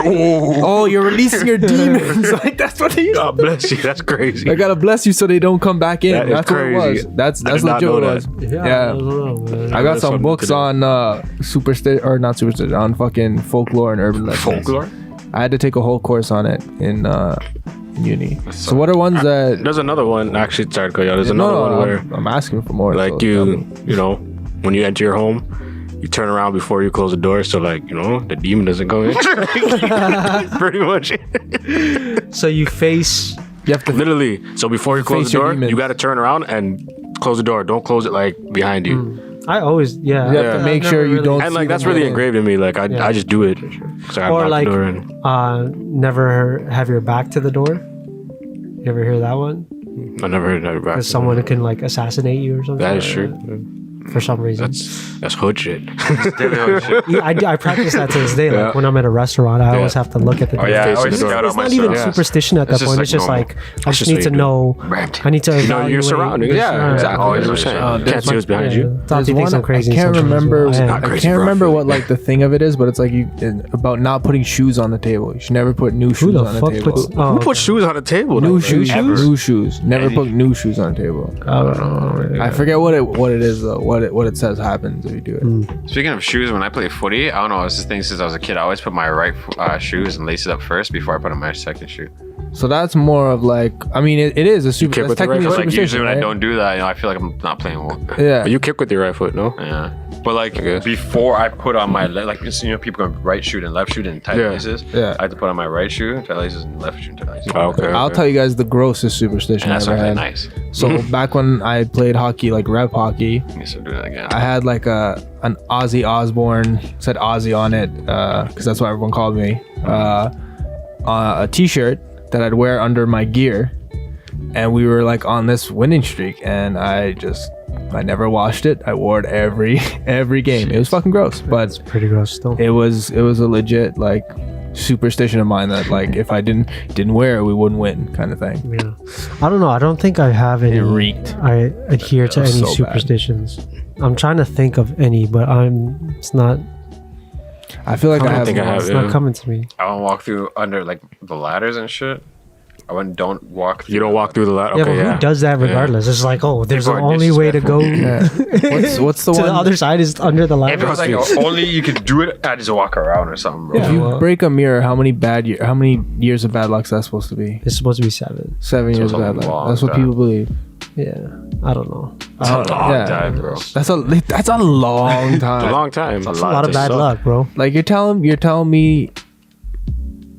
Oh, you're releasing your demons. Like that's what they used. God bless you. That's crazy. I gotta bless you so they don't come back in. That is That's what it crazy. was. That's I did not legit know what it was. that. Yeah. I don't know, man. I got That's some something books to do. on superstition or not superstition on fucking folklore and urban legends. Folklore? I had to take a whole course on it in uni. So what are ones that? There's another one. Actually, sorry to cut you out. There's another No, one where, I'm asking for more. like, so tell me. you know, when you enter your home, you turn around before you close the door, so like, you know, the demon doesn't go in. Pretty much. So you face. You have to Literally. So before you close face the your door, demons. you got to turn around and close the door. Don't close it like behind you. I always You have Yeah. to make I've sure never you really- don't. And see like that's them really get in. engraved in me. Like Yeah. I just do it. So I or lock like the door and never have your back to the door. You ever hear that one? I never heard that about. Because someone can like assassinate you or something. That is like true. that, for some reason. That's hood shit. Definitely hood shit. Yeah, I practice that to this day. Like Yeah. when I'm at a restaurant, I always have to look at the door. Oh yeah, I Facing always the door. scout out It's not even myself. superstition at that It's just point. like It's just normal. like I That's just just need what to you do. know. I need to You know evaluate your surroundings. this, Yeah, exactly. Always 100%. understand. Can't see what's behind you. Thought There's he thinks one- I'm crazy. I can't sometimes, remember. but I am. Not I crazy, can't bro. remember what like the thing of it is, but it's like about not putting shoes on the table. You should never put new Who shoes the on the fuck table. puts? Who put shoes on the table? New Like, shoes, Ever. new shoes. Never put new shoes on the table. I don't know. I forget what it is though. What it says happens if you do it. Speaking of shoes, when I play footy, I don't know. It's this thing since I was a kid. I always put my right shoes and lace it up first before I put on my second shoe. So that's more of like, I mean, it is a super. kick That's with the right technically a foot? Like superstition, usually when I right? don't do that, I feel like I'm not playing well. Yeah. But you kick with your right foot, no? Yeah. But like guess. before I put on my like people go right shoe and left shoe and tight Yeah. laces. Yeah. I have to put on my right shoe, tight laces, and left shoe and tight laces. Oh, okay. I'll tell you guys the grossest superstition And I that's ever not really had. nice. So back when I played hockey, like rep hockey, I guess I'll do that again. I had like an Ozzy Osbourne, said Ozzy on it, because that's what everyone called me. A T-shirt that I'd wear under my gear, and we were like on this winning streak, and I never washed it. I wore it every game. It was fucking gross, but It's pretty gross still. it was a legit like superstition of mine that like if I didn't wear it, we wouldn't win, kind of thing. Yeah. I don't know. I don't think I have any. It reeked. I adhere to It was any so bad. superstitions. I'm trying to think of any, but it's not. I feel like I have. think I have It's it. not coming to me. I won't walk through under like the ladders and shit. Don't walk. You don't walk through the ladder. Yeah, Okay, but yeah. who does that regardless? It's like, oh, there's People the are only way to go Yeah. What's the to one? the other side is under the If ladder. it was like only you could do it, I just walk around or something, bro. Yeah. If you well- break a mirror, how many years of bad luck is that supposed to be? It's supposed to be 7. 7 years it's of a bad luck. long That's what time. people believe. Yeah, I don't know. That's a long yeah. time, bro. That's a long It's a time. long time. It's a A lot of to bad suck. luck, bro. Like you're telling me,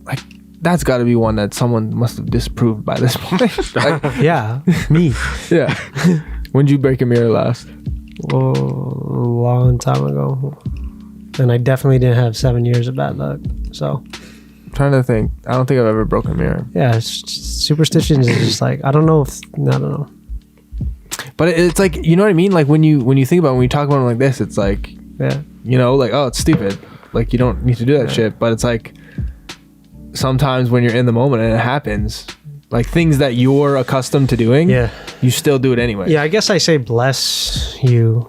like that's got to be one that someone must have disproved by this point. Like, Yeah, me. yeah. When did you break a mirror last? Oh, a long time ago, and I definitely didn't have 7 years of bad luck. So I'm trying to think. I don't think I've ever broken a mirror. yeah, superstitions is just like I don't know. I don't know. But it's like, you know what I mean? Like when you think about it, when we talk about it like this, it's like, Yeah, you know, like, oh, it's stupid. Like you don't need to do that shit. But it's like sometimes when you're in the moment and it happens, like things that you're accustomed to doing, yeah, you still do it anyway. yeah. I guess I say bless you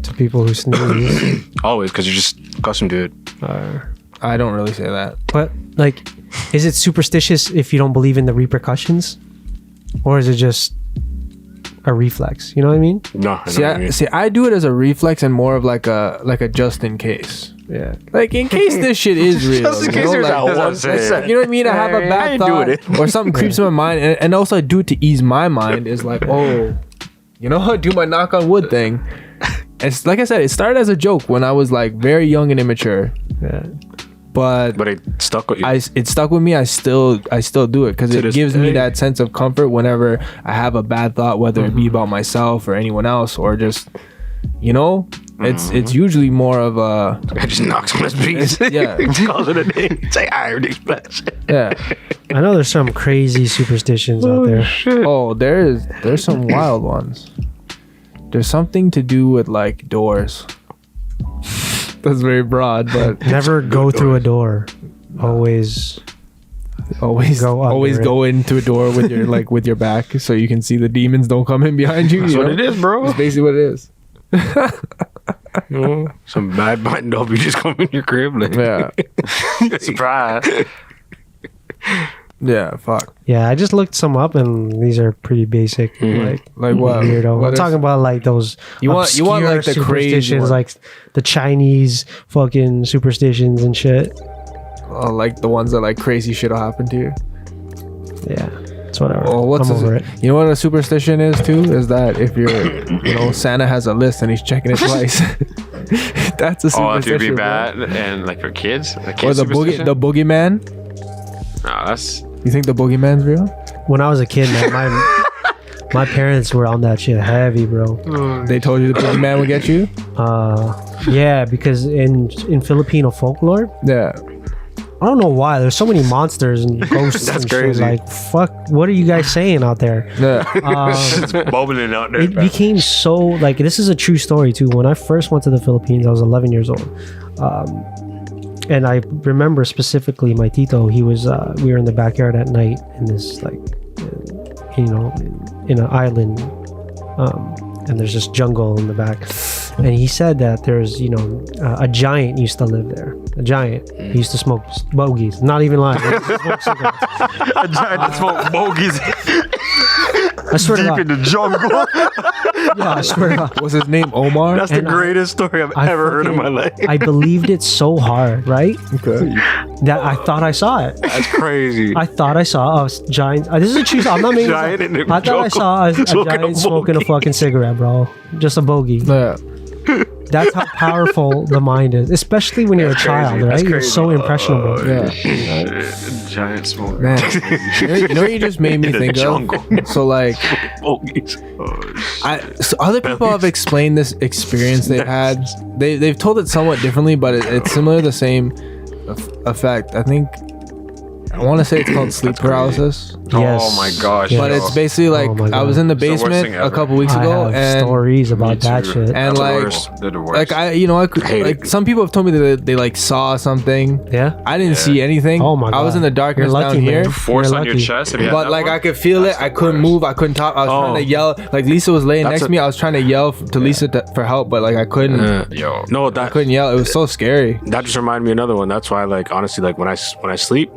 to people who sneeze. Always, because you're just accustomed to it. I don't really say that. But like, is it superstitious if you don't believe in the repercussions, or is it just a reflex? You know what I mean? No, I know what I mean. I do it as a reflex and more of like a just in case. Yeah. Like in case this shit is real. Just in you case know, there's like, that one that's percent. you know what I mean? I have a I bad ain't thought doing it. or something creeps in my mind, and also I do it to ease my mind. Is like, oh, you know, I do my knock on wood thing. It's like I said, it started as a joke when I was like very young and immature, Yeah. but But it stuck with you. it stuck with me. I still do it because To it this gives me day. that sense of comfort whenever I have a bad thought, whether it be about myself or anyone else, or just, you know, it's usually more of a I just knocked on his piece. Yeah. Calls it a day. Say, I already explained. yeah. I know there's some crazy superstitions out there. Oh, there's some wild ones. There's something to do with like doors. That's very broad, but Never go through a door. Always. always Go under go into a door with your like with your back so you can see the demons don't come in behind you. That's you what know? it is, bro. That's basically what it is. You know, some bad mind dog. You just come in your crib. Like, Yeah. surprise. Yeah, fuck. Yeah, I just looked some up and these are pretty basic. Like What? weirdo. what I'm is- talking about like those You want like the obscure crazy superstitions, one. like the Chinese fucking superstitions and shit. like the ones that like crazy shit will happen to you. Yeah. It's whatever. Well, I'm over it. You know what a superstition is too? Is that if you're, Santa has a list and he's checking it twice. That's a superstition. Oh, if you be bro. bad and like for kids, Or the boogeyman. No, that's You think the boogeyman's real? When I was a kid, man, my parents were on that shit heavy, bro. They told you the boogeyman would get you. Yeah, because in Filipino folklore, Yeah. I don't know why there's so many monsters and ghosts. That's and crazy. Shit. Like, fuck, what are you guys saying out there? Yeah. It's bubbling out there. It became so like, this is a true story too. When I first went to the Philippines, I was 11 years old, and I remember specifically my tito. He was we were in the backyard at night in this like, in an island, and there's just jungle in the back. And he said that there's, a giant used to live there. A giant. He used to smoke bogeys. Not even lying. He used to smoke cigarettes. A giant that smoked bogeys I swear to deep God. in the jungle. Yeah, I swear to God. Was his name Omar? That's the And greatest story I've I ever heard in my fucking- life. I believed it so hard, right? Okay. That I thought I saw it. That's crazy. I thought I saw a giant. This is a true. I'm not making this Giant up. in the I thought I saw a jungle smoking a giant smoking a bogey. fucking cigarette, bro. Just a bogey. Yeah. That's how powerful the mind is, especially when you're a child, right? That's You're crazy. so impressionable. Yeah. giant smoke. Man, you know what you just made me In the think jungle. of? So like, Bogeys. so other people have explained this experience they've had. They've told it somewhat differently, but it's similar to the same effect. I want to say it's called sleep paralysis, Yes. Oh my gosh. Yeah. but yo. it's basically like Oh my I was God. in the It's the worst basement thing a ever. couple weeks I ago, have and stories about that too. shit. and That's the like worst. They're the worst. like I could hate like it. some people have told me that they like saw something. Yeah. I didn't see anything. Oh my God. I was in the darkness You're lucky, down man. here. force You're on your lucky. chest. If you had But that like one, I could feel it. that's I the couldn't worst. move. I couldn't talk. I was trying to yell. Like Lisa was laying That's next to me. I was trying to yell to Lisa for help, but like I couldn't. Yo. No, I that couldn't yell. It was so scary. that just reminded me of another one. That's why, like, honestly, like when I sleep,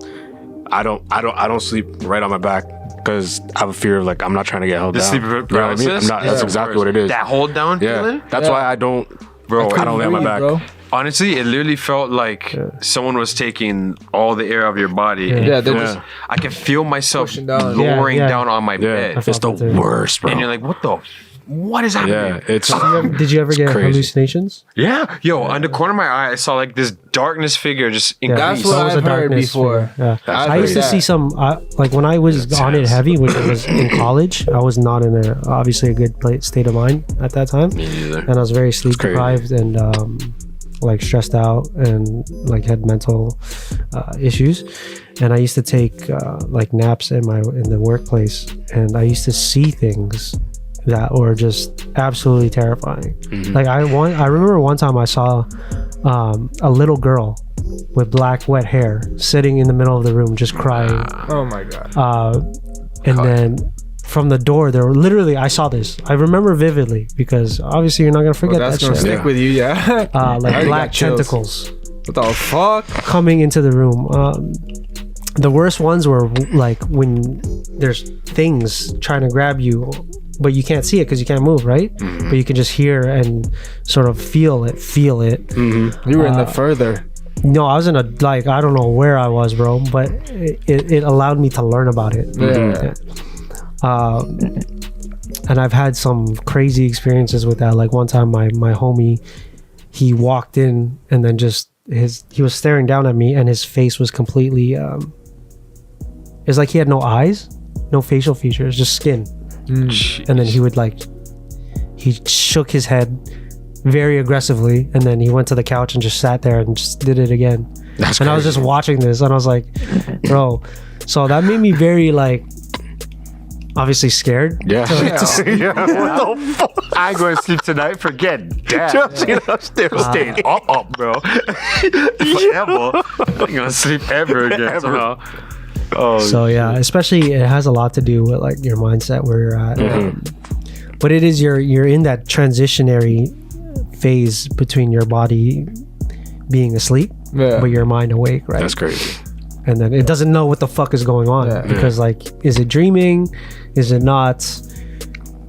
I don't sleep right on my back because I have a fear of like I'm not trying to get held The down. sleep You know what I paralysis. mean? I'm not. That's Yeah. exactly what it is. That hold down Yeah, feeling. that's Yeah. why I don't, Bro, I don't lay on my Breathe, back. bro. Honestly, it literally felt like someone was taking all the air of your body. And Yeah, it they're was- just- I can feel myself Pushing down. lowering Yeah, yeah. down on my Yeah, bed. I it's felt the that too. worst, bro. And you're like, what is happening? Yeah, it's Did you ever get crazy. hallucinations? Yeah. Yo, on the corner of my eye, I saw like this darkness figure just Yeah. increase. That's what That was I've a heard darkness before. figure. Yeah. That's I used to crazy. see some like when I was on it heavy, which was in college. I was not in obviously a good state of mind at that time, Me neither. and I was very sleep crazy. deprived and like stressed out and like had mental issues. And I used to take like naps in the workplace, and I used to see things that were just absolutely terrifying. Like I remember one time I saw a little girl with black wet hair sitting in the middle of the room just crying. Oh my God. And then from the door there were literally, I saw this. I remember vividly because obviously you're not gonna forget That's that gonna shit. stick with you, yeah. Like already black got chills. tentacles What the fuck? coming into the room. The worst ones were like when there's things trying to grab you, but you can't see it because you can't move, right? But you can just hear and sort of feel it. You were in the further. No, I was in a, like, I don't know where I was, bro, but it allowed me to learn about it. Yeah. And I've had some crazy experiences with that. Like one time my homie, he walked in and then just he was staring down at me and his face was completely it's like he had no eyes, no facial features, just skin. And then he would he shook his head very aggressively, and then he went to the couch and just sat there and just did it again. That's And I was just watching this and I was like, bro. So that made me very obviously scared. yeah. Yeah. What the fuck? I ain't going to sleep tonight. Forget that. Just, still staying up, bro. Forever. I ain't gonna sleep ever again. Somehow. Oh, So yeah, especially it has a lot to do with like your mindset where you're at. But it is you're in that transitionary phase between your body being asleep, Yeah. but your mind awake, right? that's crazy. And then it doesn't know what the fuck is going on Yeah. because like, is it dreaming? Is it not?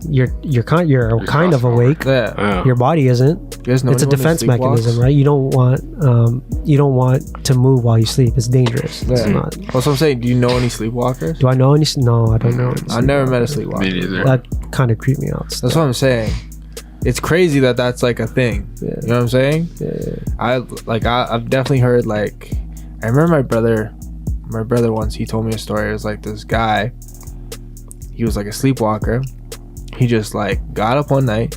you're kind of awake. Yeah. Your body isn't. You guys know It's a anyone who defense mechanism, sleepwalks? right? You don't want to move while you sleep. It's dangerous. It's Yeah. not. That's what I'm saying. Do you know any sleepwalkers? Do I know any? No, I don't know. I've never met a sleepwalker. Me neither. That kind of creeped me out. That's what I'm saying. It's crazy that that's like a thing. Yeah. You know what I'm saying? Yeah. I've definitely heard like, I remember my brother once, he told me a story. It was like this guy, he was like a sleepwalker. He just like got up one night,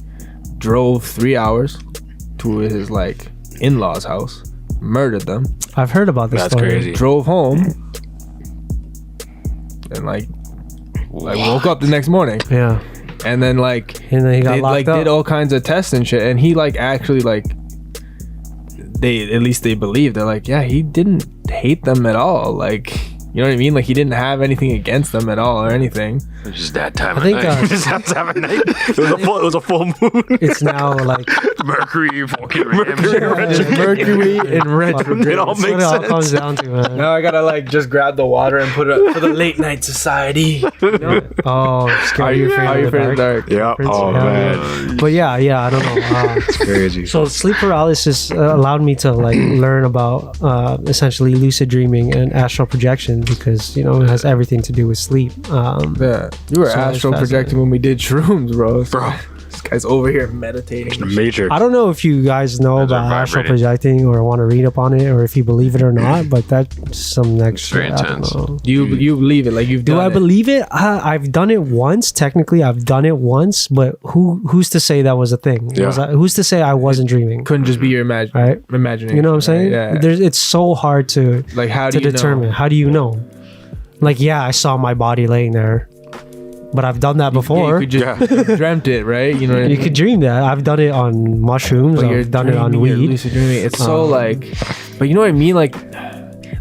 drove 3 hours to his like in-laws house, murdered them, I've heard about this. That's story. crazy. drove home, and like woke up the next morning. Yeah, And then like and then he got they locked like up. did all kinds of tests and shit, and he like actually like they believe they're like, yeah, he didn't hate them at all, like, you know what I mean, like he didn't have anything against them at all or anything. It's just that time I of think, night. Just have to have a night. It was a full moon. It's now like Mercury fucking Mercury in retrograde. It all that's what makes it all sense. comes down to, man. Now I gotta like just grab the water and put it for the late night society. Oh, Are you afraid of the dark? Yeah. Oh man, But yeah, I don't know. it's crazy. So sleep paralysis allowed me to like learn about essentially lucid dreaming and astral projection because it has everything to do with sleep. Yeah, you were So it's astral projecting when we did shrooms, bro. This guy's over here meditating. The Matrix. I don't know if you guys know Those are about astral vibrating. projecting or want to read up on it or if you believe it or not, but that's some next. very I don't intense. know. Do you believe it? Like you've Do done I it? believe it? I've done it once. Technically, I've done it once, but who's to say that was a thing? Yeah. Who's to say I wasn't dreaming? Couldn't just be your Right? imagination. You know what I'm saying? Right? Yeah. It's so hard to Like how do you determine. know? How do you know? Like, yeah, I saw my body laying there, but I've done that before. You could just you dreamt it, right? You know what I You mean? could dream that. I've done it on mushrooms. But you're I've done it on dreaming, you're weed. lucid dreaming. It's so like, but you know what I mean? Like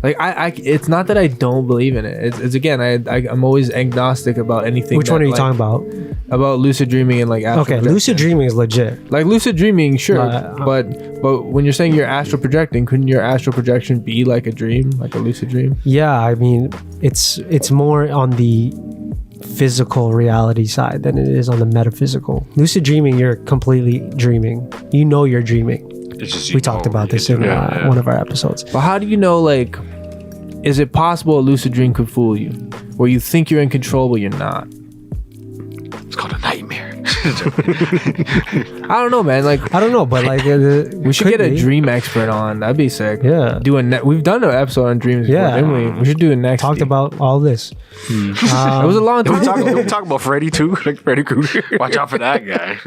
I it's not that I don't believe in it. It's again, I'm always agnostic about anything. Which one that, are you like, talking about? About lucid dreaming and like astral Okay, projection. lucid dreaming is legit. Like lucid dreaming, sure, Uh, but when you're saying you're astral projecting, couldn't your astral projection be like a dream, like a lucid dream? Yeah, I mean, it's more on the physical reality side than it is on the metaphysical. Lucid dreaming, you're completely dreaming. You know you're dreaming. It's just, We talked about this in yeah. one of our episodes. But how do you know, like, is it possible a lucid dream could fool you, where you think you're in control but you're not? It's called a nightmare. I don't know, man. Like, I don't know, but like we should get a dream expert on. That'd be sick. Yeah. We've done an episode on dreams before, Yeah. didn't we? We should do it next. Talked about all this. It was a long time ago. We talk about Freddy too, like Freddy Krueger. Watch out for that guy.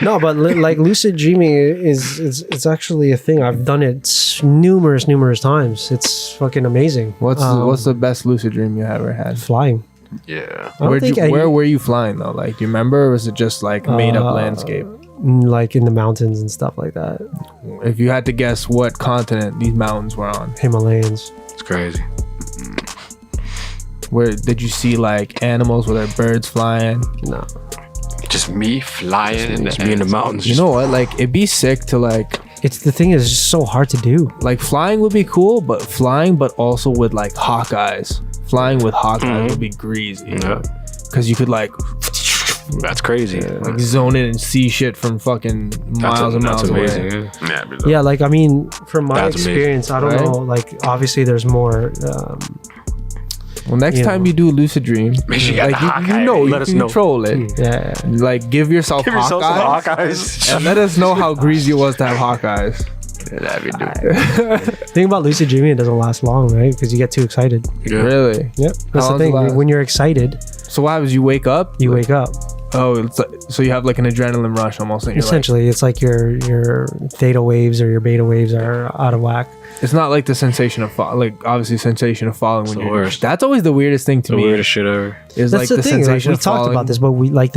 No, but like lucid dreaming is it's actually a thing. I've done it numerous times. It's fucking amazing. What's the best lucid dream you ever had? flying? Yeah. I don't think Where were you flying though? Like, do you remember, or was it just like made up landscape? like in the mountains and stuff like that. If you had to guess what continent these mountains were on, Himalayas. It's crazy. where did you see like animals? Were there birds flying? No. Just me flying in the Just be in the air. mountains. You know what? Like, it'd be sick to like It's the thing is just so hard to do. flying would be cool, but flying, but also with like hawk eyes. Flying with hawk eyes would be greasy. Yeah. Because you could like That's crazy. zone in and see shit from fucking miles and miles That's away. amazing. Yeah. Yeah, I'd be like, Yeah, like I mean, from my That's amazing. experience, I don't Right? know. Like obviously, there's more. Well, next You time know. you do lucid dream, Make sure you got like the hawk you eye. know, you Let us can know. control it. Yeah, Like, give yourself Give hawk yourself some eyes, Hawkeyes. and let us know how greasy it was to have hawk eyes. That'd be dope. the thing about lucid dreaming, it doesn't last long, right? Because you get too excited. Yeah. Really? Yep, that's the long does it thing. last? When you're excited, So what happens? You wake up. you wake up. Oh, it's like, so you have like an adrenaline rush almost. And you're like, Essentially, it's like your theta waves or your beta waves are out of whack. it's not like the sensation of like obviously sensation of falling when the you're. worst. That's always the weirdest thing to The me. weirdest shit ever. Is That's like the thing. Like, sensation we of talked falling. about this, but we like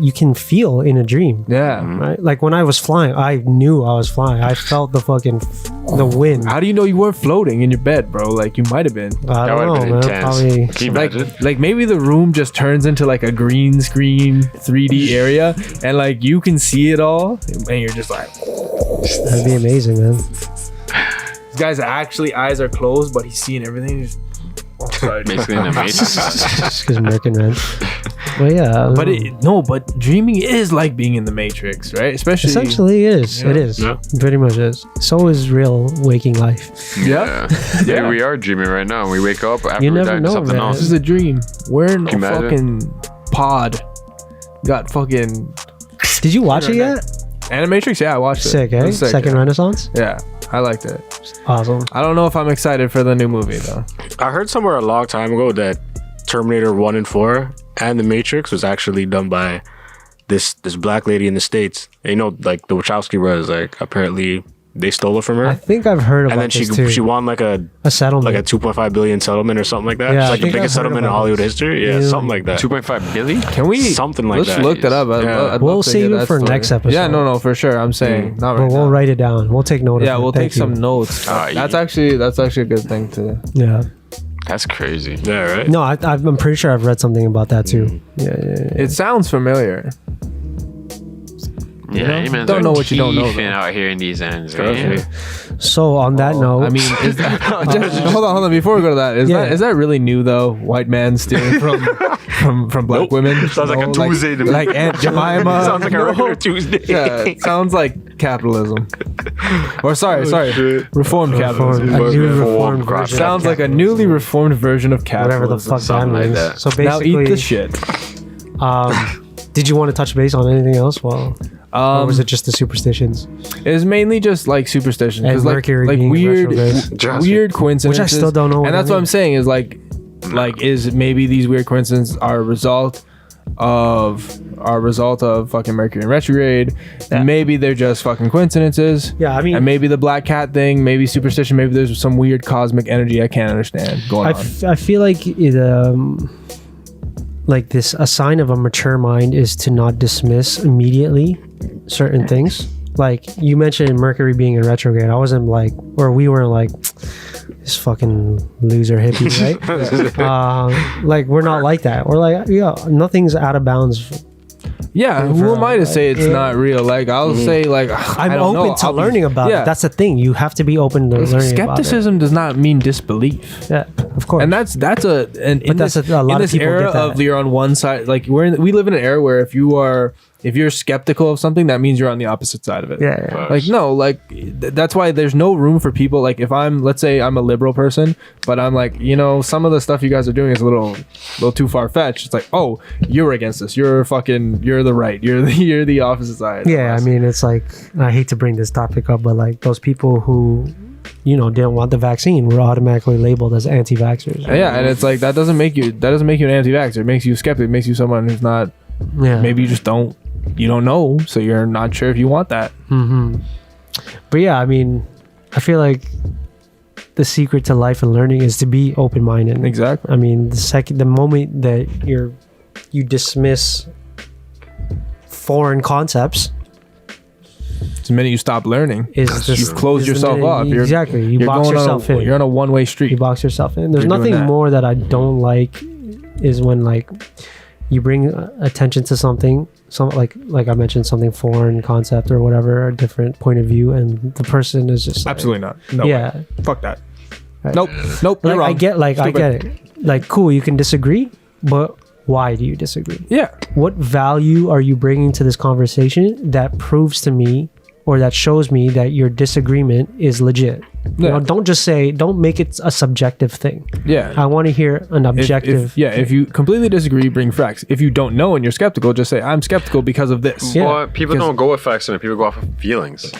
you can feel in a dream. Yeah. Right? Like when I was flying, I knew I was flying. I felt the fucking the wind. How do you know you weren't floating in your bed, bro? Like you might have been. I That don't would know, have been man. intense. Probably. Can you Like, imagine? like maybe the room just turns into like a green screen 3D area, and like you can see it all, and you're just like, That'd be amazing, man. this guy's actually eyes are closed, but he's seeing everything. He's just, oh, sorry. Basically in the Matrix. Because American, man. But yeah, but dreaming is like being in the Matrix, right? Especially essentially is. Yeah. It is. Yeah. Pretty much is. So is real waking life. Yeah. Yeah, we are dreaming right now. We wake up after You we never die to know, something man. This else. is a dream. We're in a Can you imagine? fucking pod. Got fucking Did you watch it yet? Animatrix. Yeah, I watched it. Sick, It eh? was sick, Second yeah. Renaissance. Yeah, I liked it. Awesome. I don't know if I'm excited for the new movie though. I heard somewhere a long time ago that Terminator 1 and 4 and The Matrix was actually done by this black lady in the States. And you know, like the Wachowski brothers, like apparently they stole it from her. I think I've heard about and then this too. she won like a settlement. 2.5 billion settlement or something like that. Yeah, It's I like the think biggest I've heard settlement in about Hollywood this. history. Yeah, Yeah. something like that. 2.5 billion? Can we Something like let's that. look that up. Yeah. I'd We'll love to save hear it that for story. next episode. Yeah, no, for sure. I'm saying not but right we'll now. write it down. We'll take note of it. Yeah, we'll Thank take some you. notes. That's actually a good thing to. Yeah. That's crazy. Yeah, right. No, I'm pretty sure I've read something about that too. Yeah. It sounds familiar. Yeah, you Don't know what you don't know, though. keeping out here in these ends. Definitely. Right? So on that note, I mean, is that, hold on. Before we go to that, is that really new though? White man stealing from black women. Sounds like a Tuesday to me. Like Aunt Jemima. Sounds like a regular Tuesday. Yeah, it sounds like capitalism. Or sorry, shit. reformed capitalism. a new Reformed reformed crap. version. Sounds like a newly reformed version of whatever capitalism. the fuck that something like means. that. So Now basically, eat the shit. Did you want to touch base on anything else? Well, or was it just the superstitions? It's mainly just like superstition. And 'cause, Mercury like being weird, retrograde. weird coincidences. Which I still don't know what And that that's what I'm means. saying is like is maybe these weird coincidences are a result of fucking Mercury in retrograde. Yeah. Maybe they're just fucking coincidences. Yeah, I mean- and maybe the black cat thing, maybe superstition, maybe there's some weird cosmic energy I can't understand going on. I feel like it, like this, a sign of a mature mind is to not dismiss immediately certain things. Like you mentioned Mercury being in retrograde. I wasn't like, or we weren't like, this fucking loser hippie, right? Like we're not like that. We're like, yeah, nothing's out of bounds. Yeah, who am I to say it's not real? Like I'll say like I'm I don't open know. to I'll be- learning about yeah. it. That's the thing. You have to be open to learning about it. Skepticism does not mean disbelief. Yeah, of course. And that's in that's this, a lot in of this people era get that. of you're on one side, like we live in an era where if you're skeptical of something, that means you're on the opposite side of it. yeah. Like no, like that's why there's no room for people. Like if let's say I'm a liberal person, but I'm like, some of the stuff you guys are doing is a little too far fetched. It's like, oh, you're against this. You're the right. You're the opposite side. Yeah, I mean, it's like, I hate to bring this topic up, but like those people who, didn't want the vaccine were automatically labeled as anti-vaxxers. Yeah, and it's like that doesn't make you an anti-vaxxer. It makes you a skeptic. It makes you someone who's not. Yeah. Maybe you just don't know, so you're not sure if you want that. But yeah, I mean, I feel like the secret to life and learning is to be open-minded. Exactly. I mean, the moment that you dismiss foreign concepts The minute you stop learning, is you've closed yourself off. Exactly. You box yourself in. You're on a one-way street. You box yourself in. There's You're doing nothing that. more that I don't like is when like you bring attention to something, like I mentioned, something foreign concept or whatever, a different point of view, and the person is just like, Absolutely not. No yeah. way. Fuck that. Right. Nope. You're Like wrong. I get it. Like cool, you can disagree, but why do you disagree? Yeah. What value are you bringing to this conversation that proves to me or that shows me that your disagreement is legit? Yeah. Don't make it a subjective thing. Yeah. I want to hear an objective. If you completely disagree, bring facts. If you don't know and you're skeptical, just say I'm skeptical because of this. Yeah. But people Because- don't go with facts, and people go off of feelings.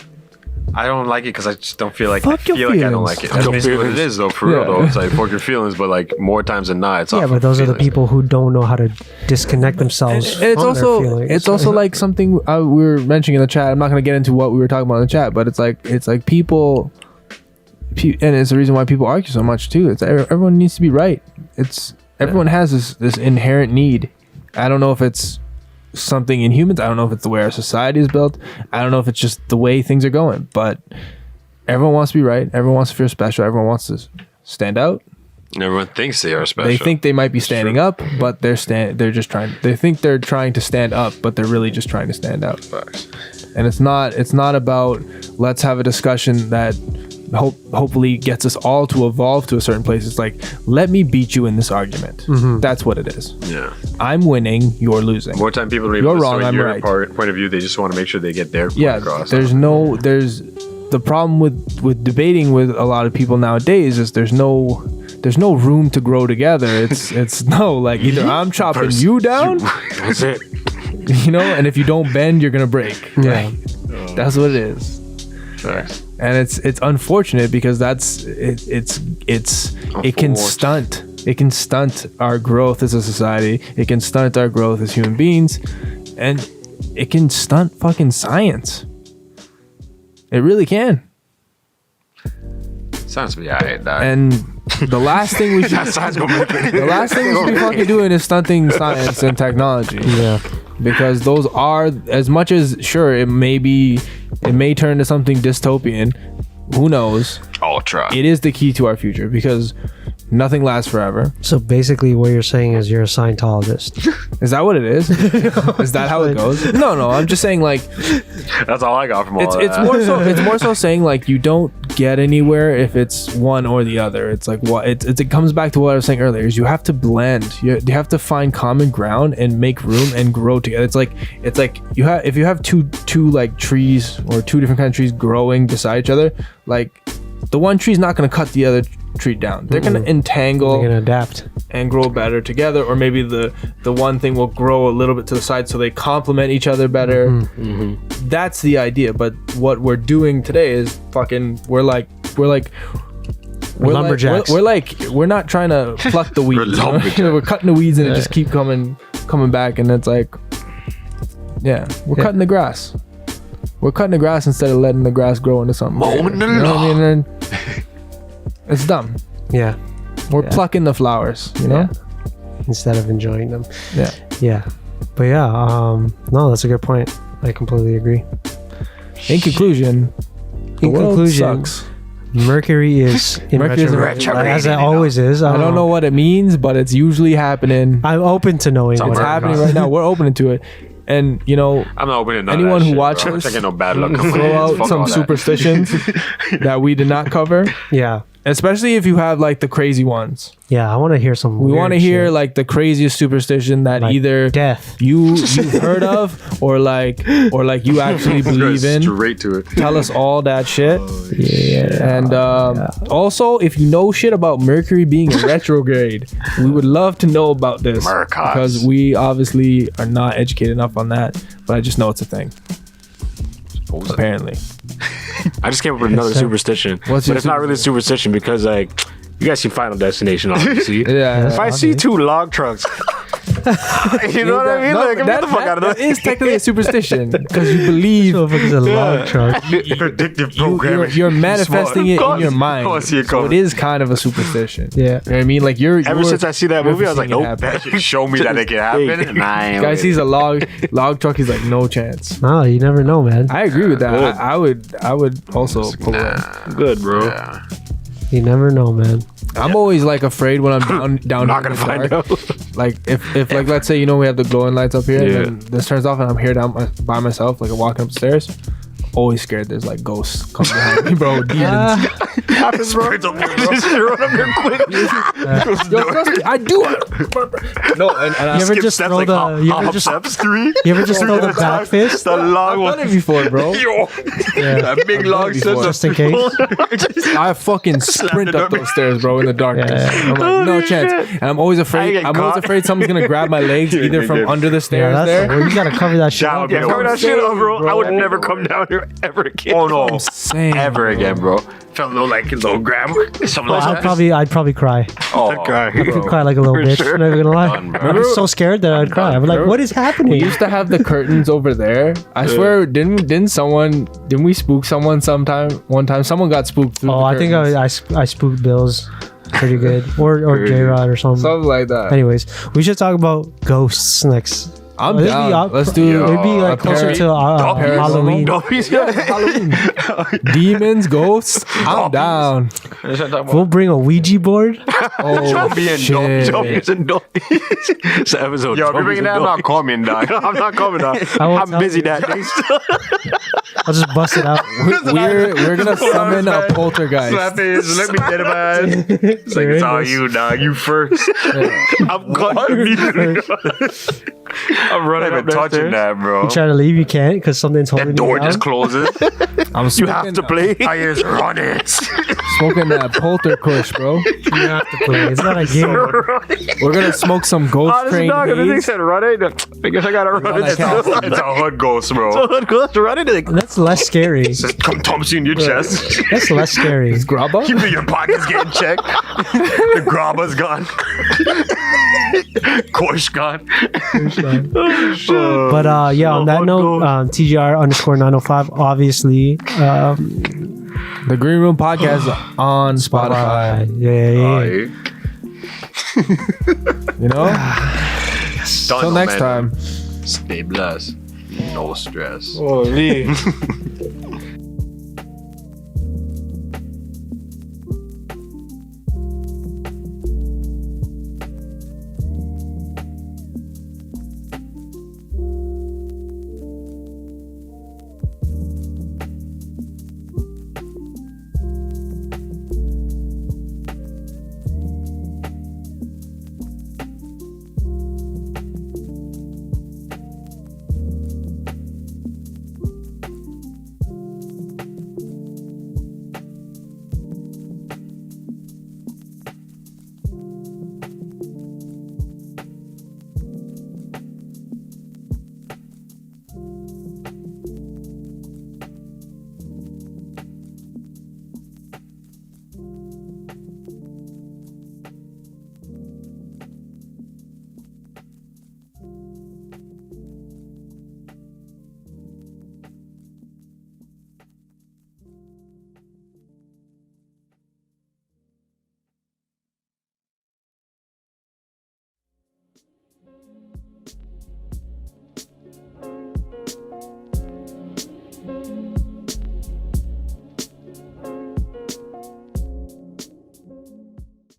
I don't like it because I just don't feel like Fuck your I don't feelings. like it. That's Your basically what it feelings. is, though. For real, Yeah. though, it's like fuck your feelings, but like more times than not, it's Yeah, off but of those are the feelings. people who don't know how to disconnect themselves And it's from also their feelings. it's also like something we were mentioning in the chat. I'm not going to get into what we were talking about in the chat, but it's like people, and it's the reason why people argue so much too. It's everyone needs to be right. Everyone has this inherent need. I don't know if it's something in humans. I don't know if it's the way our society is built. I don't know if it's just the way things are going. But everyone wants to be right. Everyone wants to feel special. Everyone wants to stand out. And everyone thinks they are special. They think they might be standing up, but they're just trying. They think they're trying to stand up, but they're really just trying to stand out. Facts. And it's not about let's have a discussion that hopefully gets us all to evolve to a certain place. It's like, let me beat you in this argument. That's what it is. Yeah. I'm winning, you're losing. More time people are You're wrong, I'm your right. point of view. They just want to make sure they get their point Yeah, across. there's the problem with debating with a lot of people nowadays is there's no room to grow together. It's no, like, either I'm chopping you down, That's it. you know, and if you don't bend, you're gonna break. Yeah. That's what it is. Facts. And it's unfortunate because it can stunt our growth as a society. It can stunt our growth as human beings, and it can stunt fucking science. It really can. Sounds to be alright, dog. And the last thing we should be fucking doing is stunting science and technology. Yeah. Because those are, as much as, sure, it may turn into something dystopian. Who knows? Ultra. It is the key to our future because nothing lasts forever. So basically, what you're saying is you're a Scientologist. Is that what it is? Is that how it goes? No. I'm just saying, like, That's all I got from all it's that. it's more so saying, like, you don't get anywhere if it's one or the other. It's like what it comes back to what I was saying earlier, is you have to blend. You have to find common ground and make room and grow together. It's like if you have two like trees or two different kind of trees growing beside each other, like, the one tree's not going to cut the other tree down. They're going to entangle. They're gonna adapt and grow better together, or maybe the one thing will grow a little bit to the side so they complement each other better. That's the idea. But what we're doing today is fucking we're lumberjacks. We're not trying to pluck the weeds. We're cutting the weeds and it just keep coming back, and it's like, we're cutting the grass. We're cutting the grass instead of letting the grass grow into something. Mowing the You know what I lawn. mean? It's dumb. Yeah. We're plucking the flowers, you know? Instead of enjoying them. Yeah. Yeah. But yeah, no, that's a good point. I completely agree. In conclusion, the world sucks. Mercury is in Mercury is retrograde, as it always is. I don't know what it means, but it's usually happening. I'm open to knowing. It's happening right now. We're open to it. And, you know, I'm not opening anyone who watches, watches, I'm taking no bad luck. throw out some superstitions that we did not cover. Yeah. Especially if you have, like, the crazy ones. Yeah, I want to hear some. We want to hear shit. like the craziest superstition that Like either death you've heard of or like you actually believe in. Straight to it. Tell us all that shit. Yeah. And also, if you know shit about Mercury being in retrograde, we would love to know about this Mercos. because we obviously are not educated enough on that. But I just know it's a thing. Apparently. I just came up with another superstition. What's but your it's not really a superstition because, like, you guys see Final Destination, obviously. Yeah. If I see two log trucks, you know what I mean? Like, get the fuck out of that there. is technically a superstition because you believe Motherfucker's a log truck. Predictive you're manifesting it in your mind. I see it So coming. it is kind of a superstition. Yeah. You know what I mean? Like Ever since I see that you're movie, I was like, seeing it nope. happen. Show me that it can happen. Nah, I ain't Guy with sees it. a log truck, he's like, no chance. Oh, you never know, man. I agree with that. I would also pull away. Good, bro. Yeah. You never know, man. I'm always like afraid when I'm down Not in gonna the find dark. out. Like if like let's say, you know, we have the glowing lights up here Yeah. and then this turns off and I'm here by myself, like walking upstairs. Always scared there's like ghosts coming behind me, bro. Demons. Happens, bro. Just run up here quick. Yo, trust me, I do it. No, and I You ever Skip just steps throw like the? You hop ever just? steps 3. You ever just throw the back fist? The long I've one. done it before, bro. Yo, Yeah. that big I've long done it steps. before. Just in case. I fucking sprint up those stairs, bro, in the darkness. Yeah. I'm like, no chance. And I'm always afraid. get I'm always caught. afraid someone's gonna grab my legs either from under the Yeah, stairs that's there. well, you gotta cover that shit Down, up. yeah, bro. cover that shit up, bro. I would Bro. never come down here ever again. Oh, no. I'm saying, Ever again, bro. Felt a little grab. Something like that. I'd probably cry. Oh, That guy. I could cry like a little bitch. sure. I'm not gonna lie. Done, bro. I'd be so scared that I'd cry. I'd be like, Bro. "What is we happening?" used to have the curtains over there. I swear, didn't we spook someone one time? Someone got spooked through Oh, the I think curtains. I spooked Bills pretty good, or J Rod or something. Something like that. Anyways, we should talk about ghosts next I'm It'd be down. up- Let's do. It'd be like a closer to paranormal. Halloween. Halloween. Demons, ghosts. I'm down. We'll bring a Ouija board. Oh shit. Zombies and doppies. It's an episode. Yo, if you're Zombies bringing and that, I'm not doppies. coming, dog. I'm not coming, dog. I won't I'm tell busy you. that day. I'll just bust it out. We're gonna summon a poltergeist. Slap his, let me get him ass. It's like, it's all you, dog. You first. I'm contributing. I'm running I'm up not even touching that, bro. You try to leave, you can't because something's holding That door you down. just closes. I'm You smoking, have to play. I just run it. smoking that polter kush, bro. You have to play. It's not a game. We're gonna smoke some ghost Honestly, train dog, if this thing haze. said run it, I guess I gotta run Run it. that cat. It's a hood ghost, bro. Go run it. Like, That's less scary. Just come thumps you in your chest. That's less scary. Grabba? You feel your pockets getting checked. The grabba's gone. Kosh gone. But yeah, on that note, TGR _ 905, obviously, The Green Room Podcast on Spotify. Yeah. You know? Till next time. Stay blessed. No stress. holy.